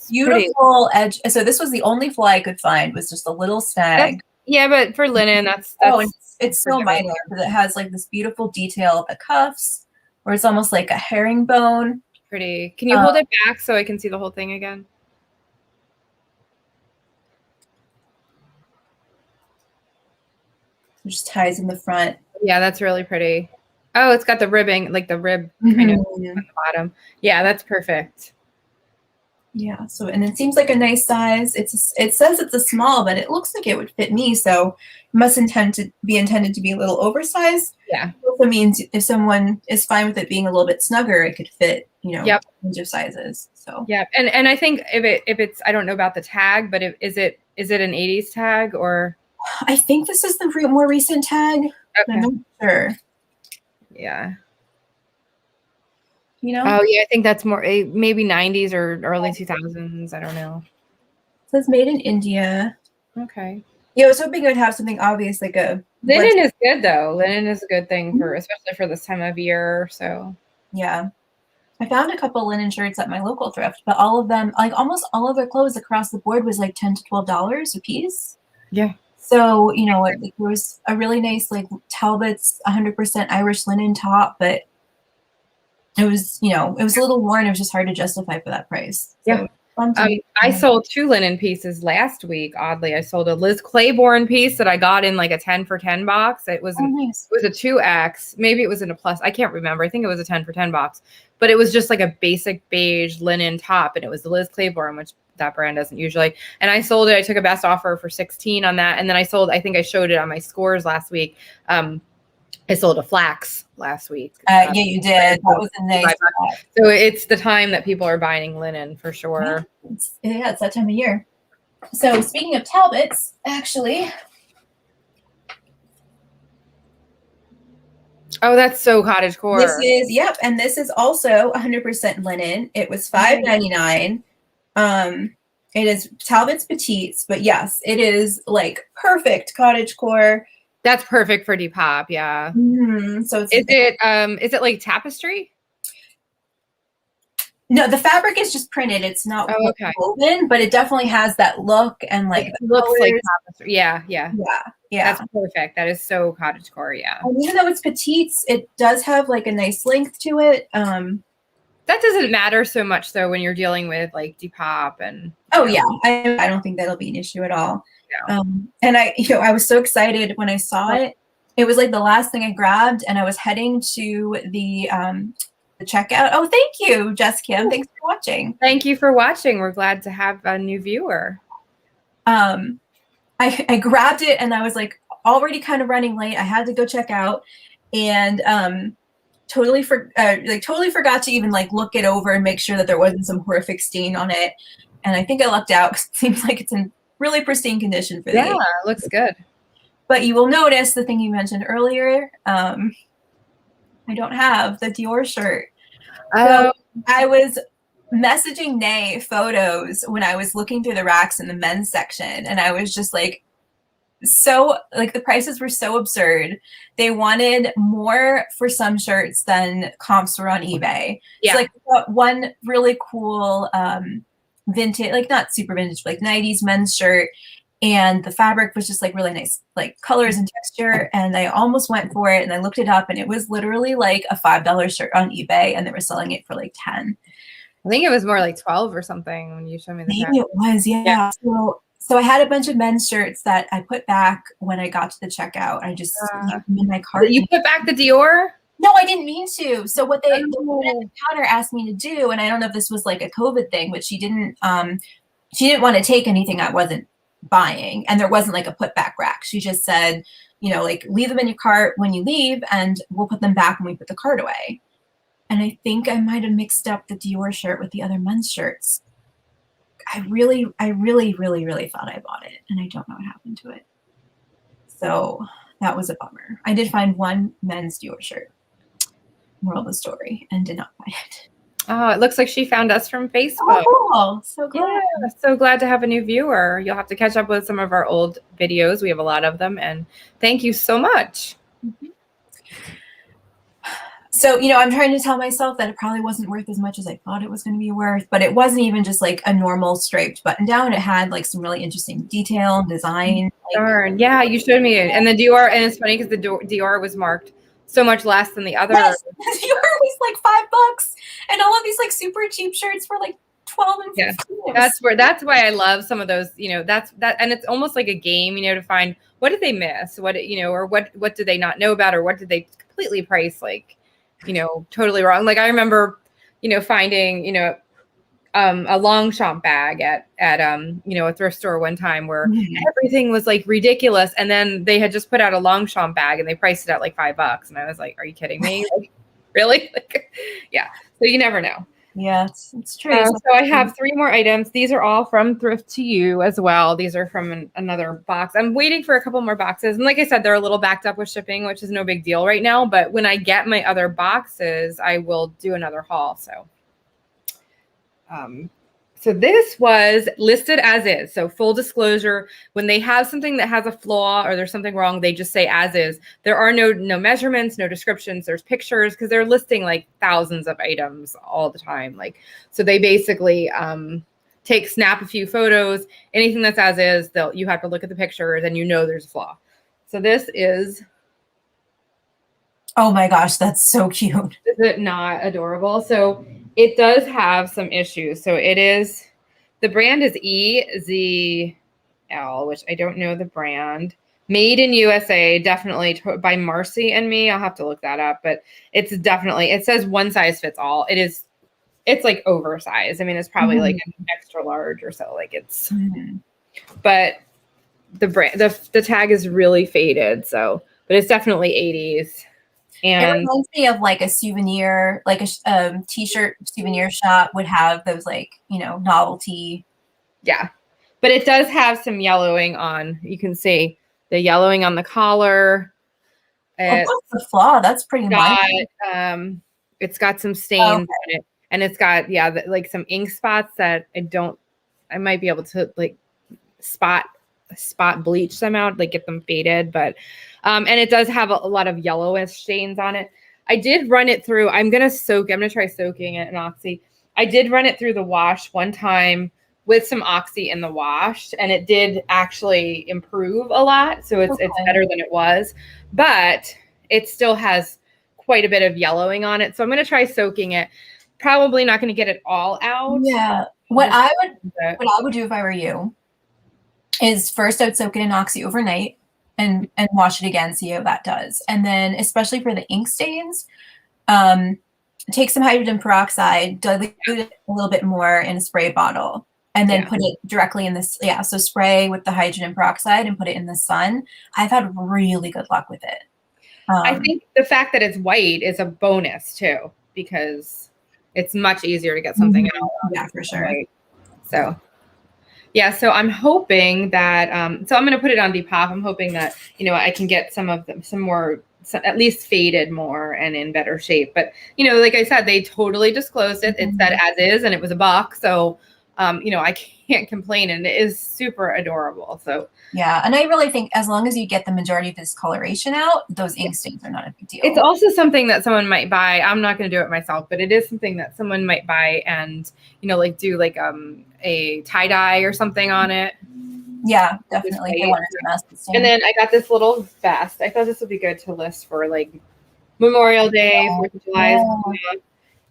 beautiful edge. So this was the only flaw I could find, was just a little snag. But for linen, that's it's so minor, because it has like this beautiful detail of the cuffs, where it's almost like a herringbone. Pretty. Can you hold it back so I can see the whole thing again? It just ties in the front. Yeah, that's really pretty. Oh, it's got the ribbing, like the rib kind of on the bottom. Yeah, that's perfect. Yeah. So, and it seems like a nice size. It says it's a small, but it looks like it would fit me. So it must intended to be a little oversized. Yeah. It also means if someone is fine with it being a little bit snugger, it could fit, a range of sizes. So yeah. And I think if it's, I don't know about the tag, but is it an 80s tag or? I think this is the more recent tag. Okay. I'm not sure. Yeah. Oh yeah, I think that's more maybe 90s or early 2000s. I don't know. It says made in India. Okay. Yeah, I was hoping it would have something obvious like a linen is good though. Linen is a good thing for especially for this time of year. So yeah. I found a couple linen shirts at my local thrift, but all of them, like almost all of their clothes across the board, was like $10 to $12 a piece. Yeah. So, there was a really nice like Talbot's 100% Irish linen top, but it was, it was a little worn. It was just hard to justify for that price. So I sold 2 linen pieces last week. Oddly, I sold a Liz Claiborne piece that I got in like a 10 for 10 box. It was nice. It was a 2X. Maybe it was in a plus. I can't remember. I think it was a 10 for 10 box, but it was just like a basic beige linen top, and it was the Liz Claiborne, which that brand doesn't usually. And I sold it. I took a best offer for 16 on that, and then I sold. I think I showed it on my scores last week. I sold a flax last week. Yeah, you did. That was a nice. So it's the time that people are buying linen for sure. Yeah, it's that time of year. So speaking of Talbots, actually. Oh, that's so cottage core. This is, and this is also 100% linen. It was $5.99. It is Talbot's Petites, but yes, it is like perfect cottage core. That's perfect for Depop, yeah. Mm-hmm. So is it like tapestry? No, the fabric is just printed. It's not woven, but it definitely has that look and like it looks like tapestry. Yeah. That's perfect. That is so cottage core, yeah. And even though it's petites, it does have like a nice length to it. That doesn't matter so much though when you're dealing with like Depop and. I don't think that'll be an issue at all. Yeah. And I was so excited when I saw it. It was like the last thing I grabbed, and I was heading to the checkout. Oh, thank you, Jess Kim. Thanks for watching. Thank you for watching. We're glad to have a new viewer. I grabbed it, and I was like already kind of running late. I had to go check out, and totally forgot to even like look it over and make sure that there wasn't some horrific stain on it. And I think I lucked out because it seems like it's in really pristine condition for it looks good. But you will notice the thing you mentioned earlier. I don't have the Dior shirt. So Oh, I was messaging Nay photos when I was looking through the racks in the men's section, and I was just like, so like the prices were so absurd. They wanted more for some shirts than comps were on eBay. yeah. So like one really cool vintage, like not super vintage, but like 90s men's shirt, and the fabric was just like really nice, like colors and texture, and I almost went for it, and I looked it up, and it was literally like a $5 shirt on eBay, and they were selling it for like 10. I think it was more like 12 or something when you showed me the tag. Maybe it was, yeah. So I had a bunch of men's shirts that I put back when I got to the checkout. I just left them in my cart. You put back the Dior? No, I didn't mean to. So what the woman at the counter asked me to do, and I don't know if this was like a COVID thing, but she didn't want to take anything I wasn't buying, and there wasn't like a put back rack. She just said, you know, like leave them in your cart when you leave, and we'll put them back when we put the cart away. And I think I might have mixed up the Dior shirt with the other men's shirts. I really thought I bought it, and I don't know what happened to it. So that was a bummer. I did find one men's Dior shirt. Moral of the story, and did not buy it. Oh, it looks like she found us from Facebook. Oh, cool. So glad. Yeah, so glad to have a new viewer. You'll have to catch up with some of our old videos. We have a lot of them, and thank you so much. Mm-hmm. So, you know, I'm trying to tell myself that it probably wasn't worth as much as I thought it was going to be worth, but it wasn't even just like a normal striped button down. It had like some really interesting detail and design. Like, Darn. Yeah, you showed me it. And the Dior, and it's funny because the Dior was marked so much less than the other. Yes, Dior was like $5, and all of these like super cheap shirts were like 12 and 15. Yeah, that's why I love some of those, you know, and it's almost like a game, you know, to find what did they miss, what, you know, or what did they not know about, or what did they completely price like, you know, totally wrong. Like I remember, you know, finding, you know, a Longchamp bag at you know, a thrift store one time where everything was like ridiculous, and then they had just put out a Longchamp bag and they priced it at like $5, and I was like, are you kidding me? Like, really? Like, yeah. So you never know. Yeah, it's true. So I have 3 more items. These are all from Thrift to You as well. These are from another box. I'm waiting for a couple more boxes. And like I said, they're a little backed up with shipping, which is no big deal right now. But when I get my other boxes, I will do another haul. So this was listed as is. So full disclosure, when they have something that has a flaw or there's something wrong, they just say as is. There are no measurements, no descriptions, there's pictures, because they're listing like thousands of items all the time. Like, so they basically snap a few photos, anything that's as is, you have to look at the pictures and you know there's a flaw. So this is, oh my gosh, that's so cute. is it not adorable? So it does have some issues. So it is, the brand is EZL, which I don't know the brand. Made in USA, definitely by Marcy and Me. I'll have to look that up, but it's definitely, it says one size fits all. It's like oversized. I mean, it's probably like an extra large or so. Like it's, but the brand, the tag is really faded. So, but it's definitely 80s. And it reminds me of like a souvenir, like a t-shirt souvenir shop would have those like, you know, novelty. Yeah, but it does have some yellowing on. You can see the yellowing on the collar. What's the flaw? That's pretty minor. It's got some stains on it, and it's got like some ink spots that I might be able to like spot bleach some out, like get them faded, but and it does have a lot of yellowish stains on it. I did run it through. I'm gonna try soaking it in Oxy. I did run it through the wash one time with some Oxy in the wash, and it did actually improve a lot. So it's better than it was, but it still has quite a bit of yellowing on it. So I'm gonna try soaking it. Probably not gonna get it all out. Yeah. What I would do if I were you is first I'd soak it in Oxy overnight and wash it again, see how that does. And then especially for the ink stains, take some hydrogen peroxide, dilute it a little bit more in a spray bottle, and then put it directly in this. Yeah. So spray with the hydrogen peroxide and put it in the sun. I've had really good luck with it. I think the fact that it's white is a bonus too, because it's much easier to get something out. Yeah, for sure. Right? So yeah, so I'm hoping that, so I'm going to put it on Depop. I'm hoping that, you know, I can get some more at least faded more and in better shape. But, you know, like I said, they totally disclosed it. It said as is, and it was a box. So, you know, I can't complain, and it is super adorable. So yeah, and I really think as long as you get the majority of this coloration out, those ink stains are not a big deal. It's also something that someone might buy. I'm not going to do it myself, but it is something that someone might buy and, you know, like do like a tie dye or something on it. Yeah, definitely. They want it to mask the stain. And then I got this little vest. I thought this would be good to list for like Memorial Day, 4th of July. Yeah.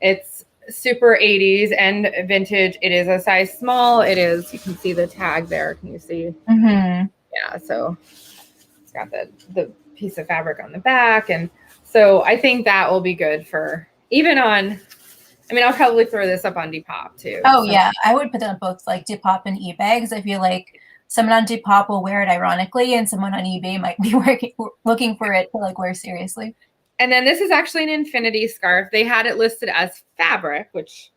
It's super 80s and vintage. It is a size small. It is, you can see the tag there. Can you see? Mm-hmm. Yeah, so it's got the piece of fabric on the back. And so I think that will be good for even on, I mean, I'll probably throw this up on Depop too. Oh, so. Yeah. I would put it on both like Depop and eBay because I feel like someone on Depop will wear it ironically and someone on eBay might be looking for it to like wear seriously. And then this is actually an infinity scarf. They had it listed as fabric, which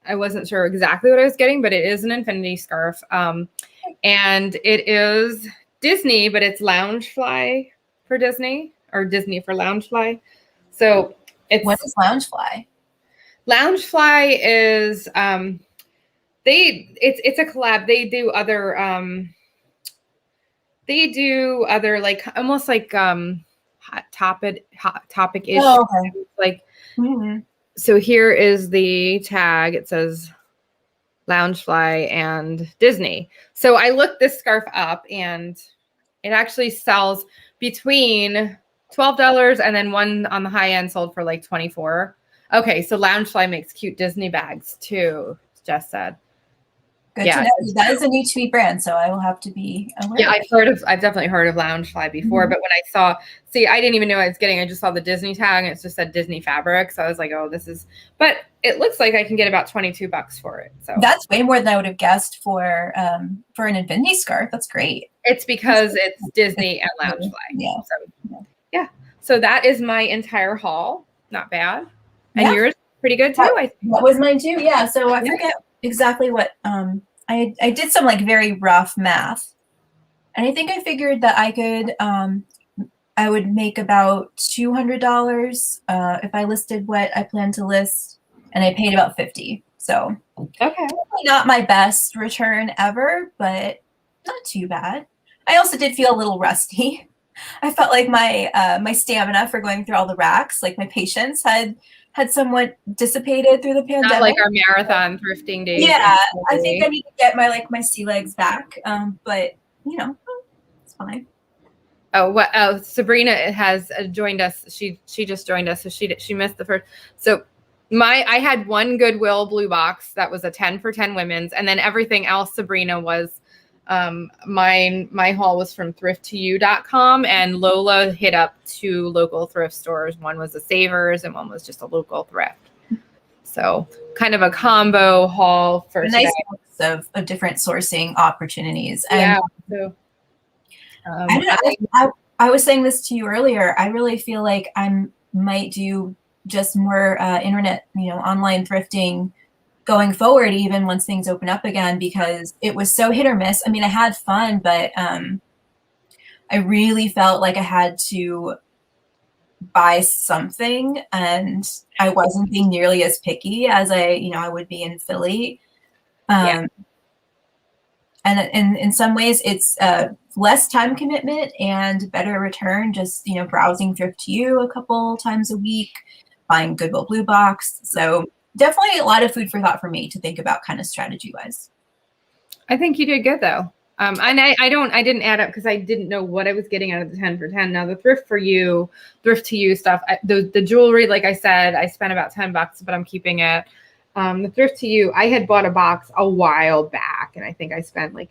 I wasn't sure exactly what I was getting, but it is an infinity scarf. And it is Disney, but it's Loungefly for Disney, or Disney for Loungefly. So it's, what is Loungefly? Loungefly is it's a collab. They do other like almost like hot topic-ish. Oh, okay. Like so here is the tag. It says Loungefly and Disney. So I looked this scarf up and it actually sells between $12 and then one on the high end sold for like $24. Okay, so Loungefly makes cute Disney bags too, Jess said. Good to know. That is a new tweet brand, so I will have to be aware. Yeah, I've definitely heard of Loungefly before, but when I saw, I didn't even know what I was getting. I just saw the Disney tag and it just said Disney fabric. So I was like, oh, this is, but it looks like I can get about $22 for it. So that's way more than I would have guessed for an infinity scarf. That's great. It's because it's Disney and Loungefly. Yeah. So yeah. So that is my entire haul. Not bad. And yours pretty good too. I think. That was mine too. Yeah. So I forget exactly what I did some like very rough math, and I think I figured that I could I would make about $200 if I listed what I planned to list, and I paid about $50. So okay, not my best return ever, but not too bad. I also did feel a little rusty. I felt like my my stamina for going through all the racks, like my patience had somewhat dissipated through the pandemic. Not like our marathon thrifting days. Yeah, I think I need to get my sea legs back. But you know, it's fine. Oh, what? Oh, Sabrina has joined us. She just joined us, so she missed the first. So I had one Goodwill Bluebox that was a 10 for 10 women's, and then everything else, Sabrina, was my haul was from thrifttouYou.com, and Lola hit up 2 local thrift stores. One was a Savers and one was just a local thrift. So kind of a combo haul for a nice mix of different sourcing opportunities. And yeah. So, I was saying this to you earlier. I really feel like I might do just more internet, online thrifting going forward, even once things open up again, because it was so hit or miss. I mean, I had fun, but I really felt like I had to buy something, and I wasn't being nearly as picky as I would be in Philly. And in some ways, it's less time commitment and better return. Just browsing Thrift to You a couple times a week, buying Goodwill Bluebox. So definitely a lot of food for thought for me to think about, kind of strategy wise. I think you did good though. And I didn't add up because I didn't know what I was getting out of the 10 for 10. Now the Thrift to You stuff, the jewelry, like I said, I spent about $10, but I'm keeping it. The Thrift to You, I had bought a box a while back, and I think I spent like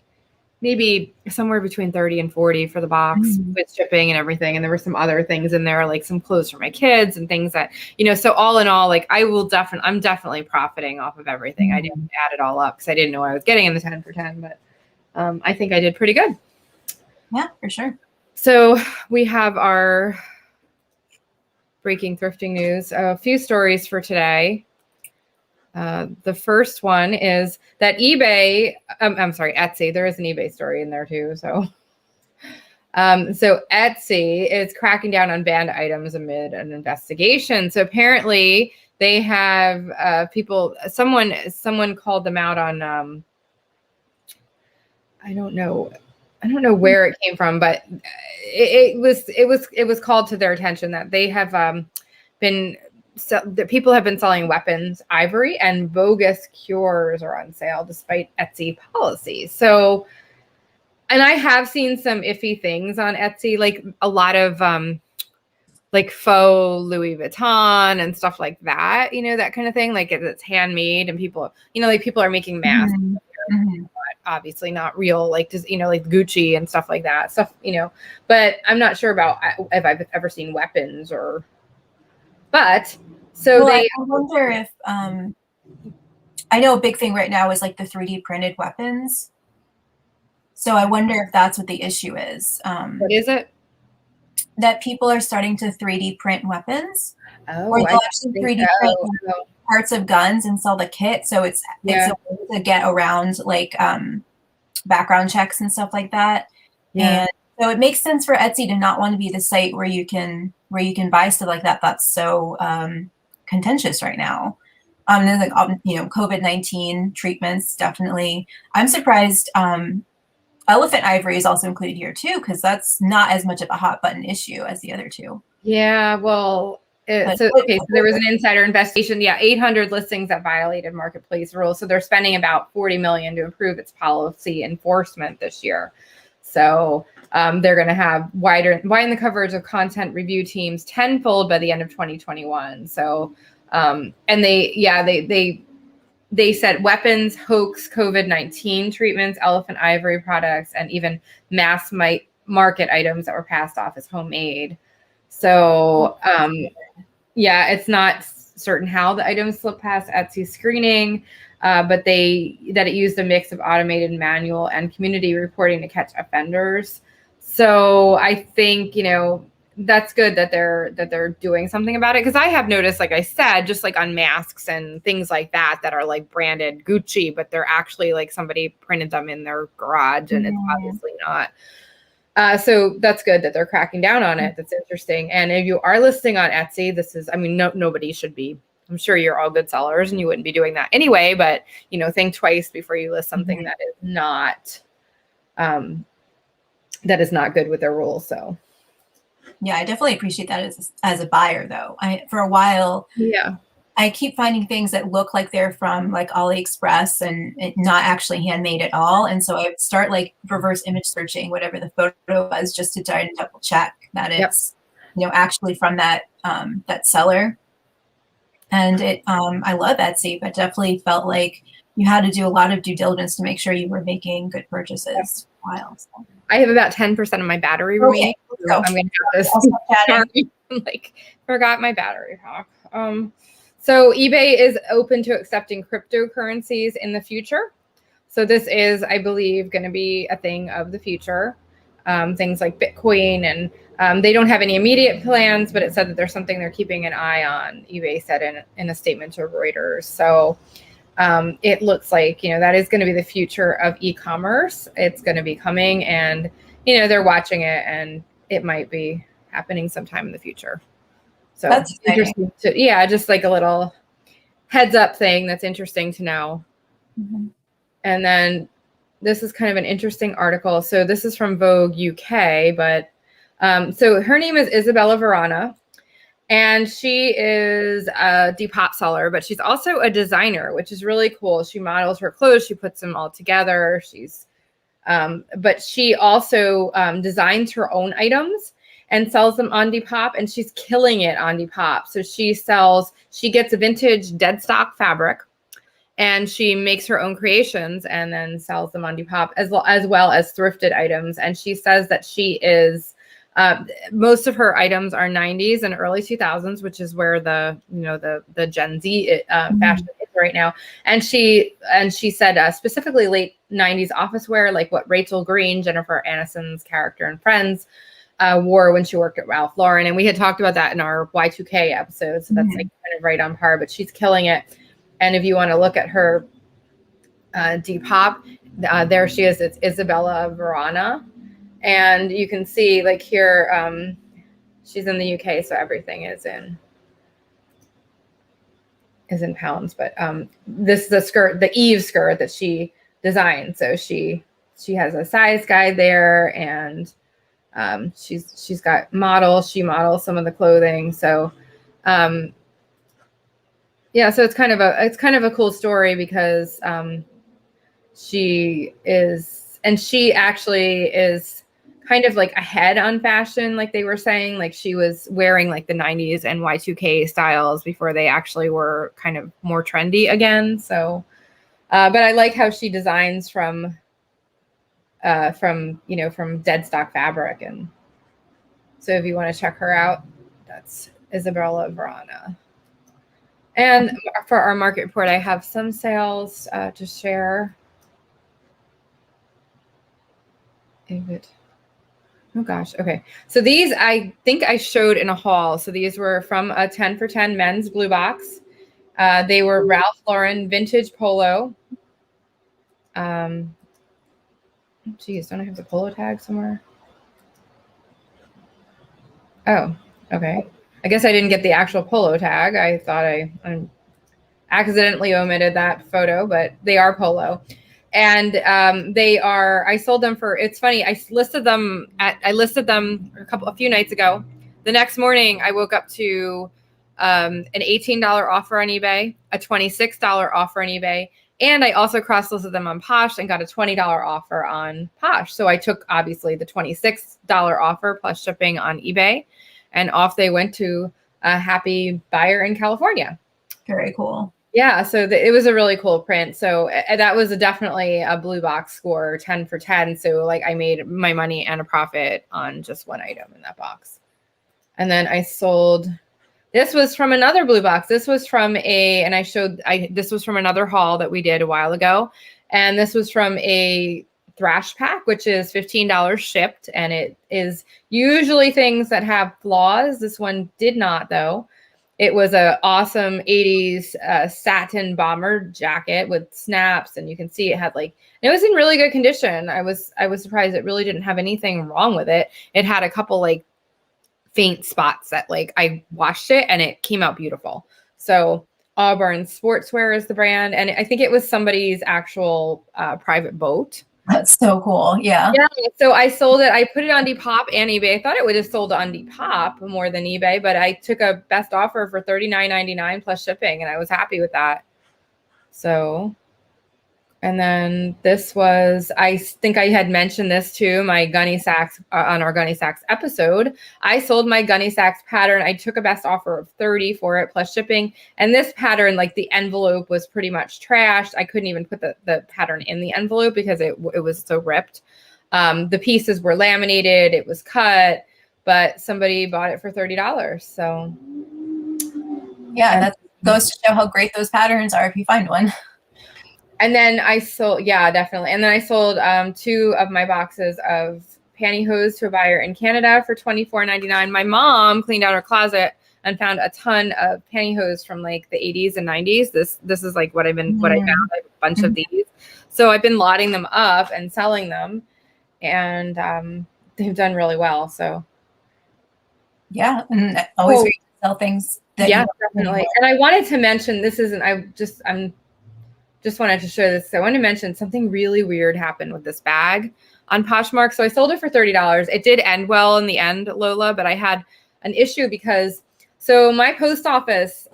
maybe somewhere between 30 and 40 for the box with shipping and everything. And there were some other things in there, like some clothes for my kids and things that, so all in all, like I'm definitely profiting off of everything. I didn't add it all up because I didn't know what I was getting in the 10 for 10, but I think I did pretty good. Yeah, for sure. So we have our breaking thrifting news, a few stories for today. The first one is that Etsy, there is an eBay story in there too. So So Etsy is cracking down on banned items amid an investigation. So apparently they have someone called them out on I don't know where it came from, but it was called to their attention that they have that people have been selling weapons, ivory, and bogus cures are on sale despite Etsy policies. So, and I have seen some iffy things on Etsy, like a lot of like faux Louis Vuitton and stuff like that, that kind of thing. Like it's handmade and people, like people are making masks. Mm-hmm. Obviously not real, like just, like Gucci and stuff like that stuff, but I'm not sure about if I've ever seen weapons but so I wonder if, I know a big thing right now is like the 3D printed weapons. So I wonder if that's what the issue is. What is it? That people are starting to 3D print weapons. Oh, or they'll actually 3D print parts of guns and sell the kit. So it's a way to get around like background checks and stuff like that. Yeah. And so it makes sense for Etsy to not want to be the site where you can buy stuff like that. That's so contentious right now. There's like COVID-19 treatments, definitely. I'm surprised elephant ivory is also included here too, because that's not as much of a hot button issue as the other two. Yeah, well, so there was an insider investigation. Yeah, 800 listings that violated marketplace rules. So they're spending about $40 million to improve its policy enforcement this year. So they're going to have widen the coverage of content review teams tenfold by the end of 2021. So and they said weapons, hoax, COVID-19 treatments, elephant ivory products, and even mass market items that were passed off as homemade. So, it's not certain how the items slipped past Etsy screening, but it used a mix of automated, manual, and community reporting to catch offenders. So I think, that's good that they're doing something about it. Because I have noticed, like I said, just like on masks and things like that are like branded Gucci, but they're actually like somebody printed them in their garage, and it's obviously not. So that's good that they're cracking down on it. That's interesting. And if you are listing on Etsy, nobody should be. I'm sure you're all good sellers and you wouldn't be doing that anyway, but think twice before you list something that is not good with their rules. So yeah, I definitely appreciate that as a buyer though. For a while, I keep finding things that look like they're from like AliExpress and not actually handmade at all. And so I would start like reverse image searching whatever the photo was, just to try to double check that it's, actually from that seller. And I love Etsy, but definitely felt like you had to do a lot of due diligence to make sure you were making good purchases. While so. I have about 10% of my battery remaining. So I'm going to have to forgot my battery pack. So eBay is open to accepting cryptocurrencies in the future. So this is, I believe, going to be a thing of the future. Things like Bitcoin, and they don't have any immediate plans, but it said that there's something they're keeping an eye on, eBay said in a statement to Reuters. So it looks like, that is going to be the future of e-commerce. It's going to be coming, and, they're watching it, and it might be happening sometime in the future. So that's interesting just like a little heads up thing that's interesting to know. Mm-hmm. And then this is kind of an interesting article. So this is from Vogue UK, but so her name is Isabella Verana, and she is a Depop seller, but she's also a designer, which is really cool. She models her clothes, she puts them all together. But she also designs her own items and sells them on Depop, and she's killing it on Depop. So she gets a vintage dead stock fabric, and she makes her own creations and then sells them on Depop as well as thrifted items. And she says that she is, most of her items are 90s and early 2000s, which is where the Gen Z fashion is right now. And she said specifically late 90s office wear, like what Rachel Green, Jennifer Aniston's character in Friends, wore when she worked at Ralph Lauren. And we had talked about that in our Y2K episode. So that's like kind of right on par, but she's killing it. And if you want to look at her Depop, there she is. It's Isabella Verana. And you can see like here, she's in the UK, so everything is in pounds. But this is the skirt, the Eve skirt that she designed. So she has a size guide there, and she's got models. She models some of the clothing. So yeah, so it's kind of a cool story because she actually is kind of like ahead on fashion, like they were saying. Like she was wearing like the 90s and Y2K styles before they actually were kind of more trendy again. So but I like how she designs from dead stock fabric. And so if you want to check her out, that's Isabella Verana. And for our market report, I have some sales to share. David. Oh gosh. Okay. So these I think I showed in a haul. So these were from a 10 for 10 men's blue box. They were Ralph Lauren vintage polo. Geez, don't I have the polo tag somewhere? Oh, okay. I guess I didn't get the actual polo tag. I thought I accidentally omitted that photo, but they are polo. And I sold them for, it's funny, I listed them a few nights ago. The next morning I woke up to an $18 offer on eBay, a $26 offer on eBay, and I also cross-listed them on Posh and got a $20 offer on Posh. So I took obviously the $26 offer plus shipping on eBay, and off they went to a happy buyer in California. Very cool. Yeah, so it was a really cool print. So that was definitely a blue box score, 10 for 10. So like I made my money and a profit on just one item in that box. And then I sold, this was from another blue box. This was from this was from another haul that we did a while ago. And this was from a thrash pack, which is $15 shipped. And it is usually things that have flaws. This one did not though. It was an awesome 80s satin bomber jacket with snaps, and you can see it had it was in really good condition. I was surprised it really didn't have anything wrong with it. It had a couple faint spots that I washed it and it came out beautiful. So Auburn Sportswear is the brand, and I think it was somebody's actual private boat. That's so cool. Yeah. Yeah. So I sold it. I put it on Depop and eBay. I thought it would have sold on Depop more than eBay, but I took a best offer for $39.99 plus shipping, and I was happy with that. So, and then this was, I think I had mentioned this too, my Gunny Sacks on our Gunny Sacks episode. I sold my Gunny Sacks pattern. I took a best offer of $30 for it plus shipping. And this pattern, the envelope was pretty much trashed. I couldn't even put the pattern in the envelope because it was so ripped. The pieces were laminated, it was cut, but somebody bought it for $30. So yeah, that goes to show how great those patterns are if you find one. And then I sold, yeah, definitely. And then I sold 2 of my boxes of pantyhose to a buyer in Canada for $24.99. My mom cleaned out her closet and found a ton of pantyhose from the 80s and 90s. This is what I found, a bunch of these. So I've been lotting them up and selling them, and they've done really well. So yeah, and always great to sell things. Definitely. And I wanted to mention, just wanted to show this. So I want to mention something really weird happened with this bag on Poshmark. So I sold it for $30. It did end well in the end, Lola, but I had an issue because my post office,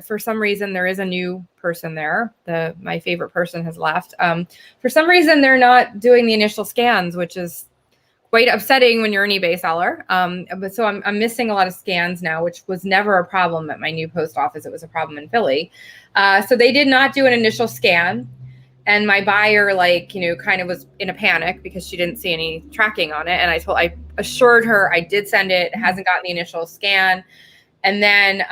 for some reason, there is a new person there. My favorite person has left. For some reason, they're not doing the initial scans, which is quite upsetting when you're an eBay seller. But so I'm missing a lot of scans now, which was never a problem at my new post office. It was a problem in Philly. So they did not do an initial scan. And my buyer, kind of was in a panic because she didn't see any tracking on it. And I assured her I did send it. It hasn't gotten the initial scan. And then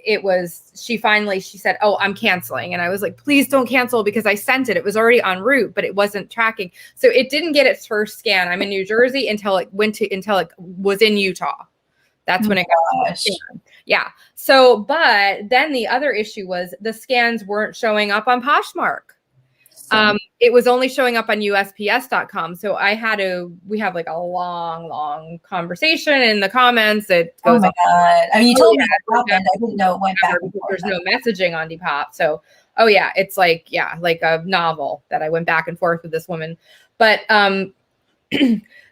she said, "Oh, I'm canceling." And I was like, "Please don't cancel because I sent it. It was already en route, but it wasn't tracking." So it didn't get its first scan. I'm in New Jersey until it was in Utah. That's when it got scanned. Yeah. So, but then the other issue was the scans weren't showing up on Poshmark. So. It was only showing up on USPS.com. So we have like a long conversation in the comments. It Oh goes my on. God. I mean, you Oh, told yeah, me it happened. I didn't know it went back and because forth. there's no messaging on Depop. So, oh yeah, it's like, yeah, like a novel that I went back and forth with this woman. But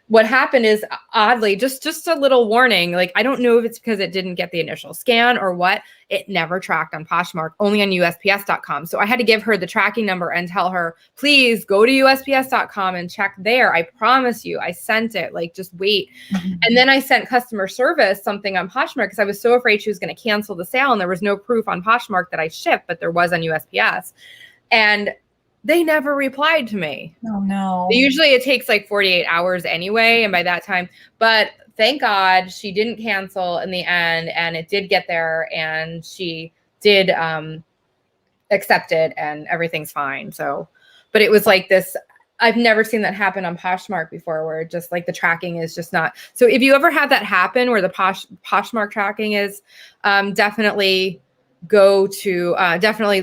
what happened is, oddly, just a little warning, like, I don't know if it's because it didn't get the initial scan or what, it never tracked on Poshmark, only on USPS.com. So I had to give her the tracking number and tell her, please go to USPS.com and check there. I promise you, I sent it, like, just wait. And then I sent customer service something on Poshmark because I was so afraid she was going to cancel the sale, and there was no proof on Poshmark that I shipped, but there was on USPS. And they never replied to me. Oh no. Usually it takes like 48 hours anyway. And by that time, but thank God she didn't cancel in the end, and it did get there, and she did accept it, and everything's fine. So, but it was like this, I've never seen that happen on Poshmark before, where just like the tracking is just not. So if you ever have that happen where the Poshmark tracking is, definitely go to definitely,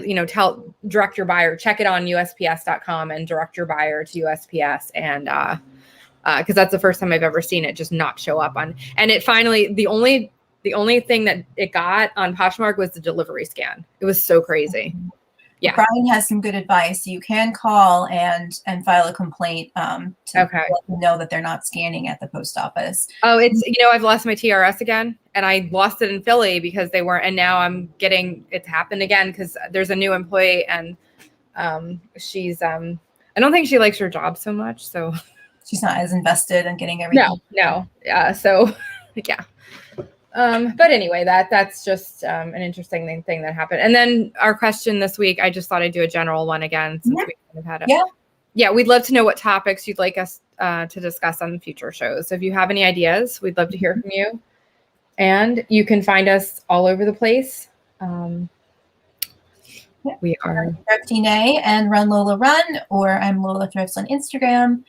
direct your buyer, check it on USPS.com and direct your buyer to USPS. And because that's the first time I've ever seen it just not show up on. And it finally, the only thing that it got on Poshmark was the delivery scan. It was so crazy. Yeah. Brian has some good advice. You can call and file a complaint to let them know that they're not scanning at the post office. Oh, it's, I've lost my TRS again, and I lost it in Philly because they weren't, and now it's happened again because there's a new employee, and she's, I don't think she likes her job so much. So she's not as invested in getting everything. No. So yeah. But anyway, that's just an interesting thing that happened. And then our question this week, I just thought I'd do a general one again since we kind of had it. Yeah, we'd love to know what topics you'd like us to discuss on future shows. So if you have any ideas, we'd love to hear from you. And you can find us all over the place. We are Thrifted Nay and Run Lola Run, or I'm Lola Thrifts on Instagram,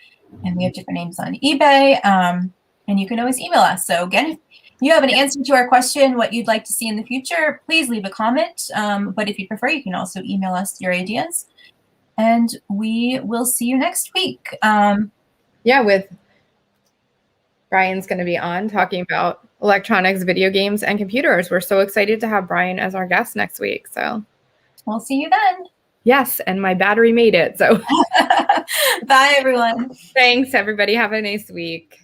and we have different names on eBay. And you can always email us. So again, if you have an answer to our question, what you'd like to see in the future, please leave a comment. But if you prefer, you can also email us your ideas. And we will see you next week. With Brian's going to be on talking about electronics, video games, and computers. We're so excited to have Brian as our guest next week. So we'll see you then. Yes, and my battery made it. So bye, everyone. Thanks, everybody. Have a nice week.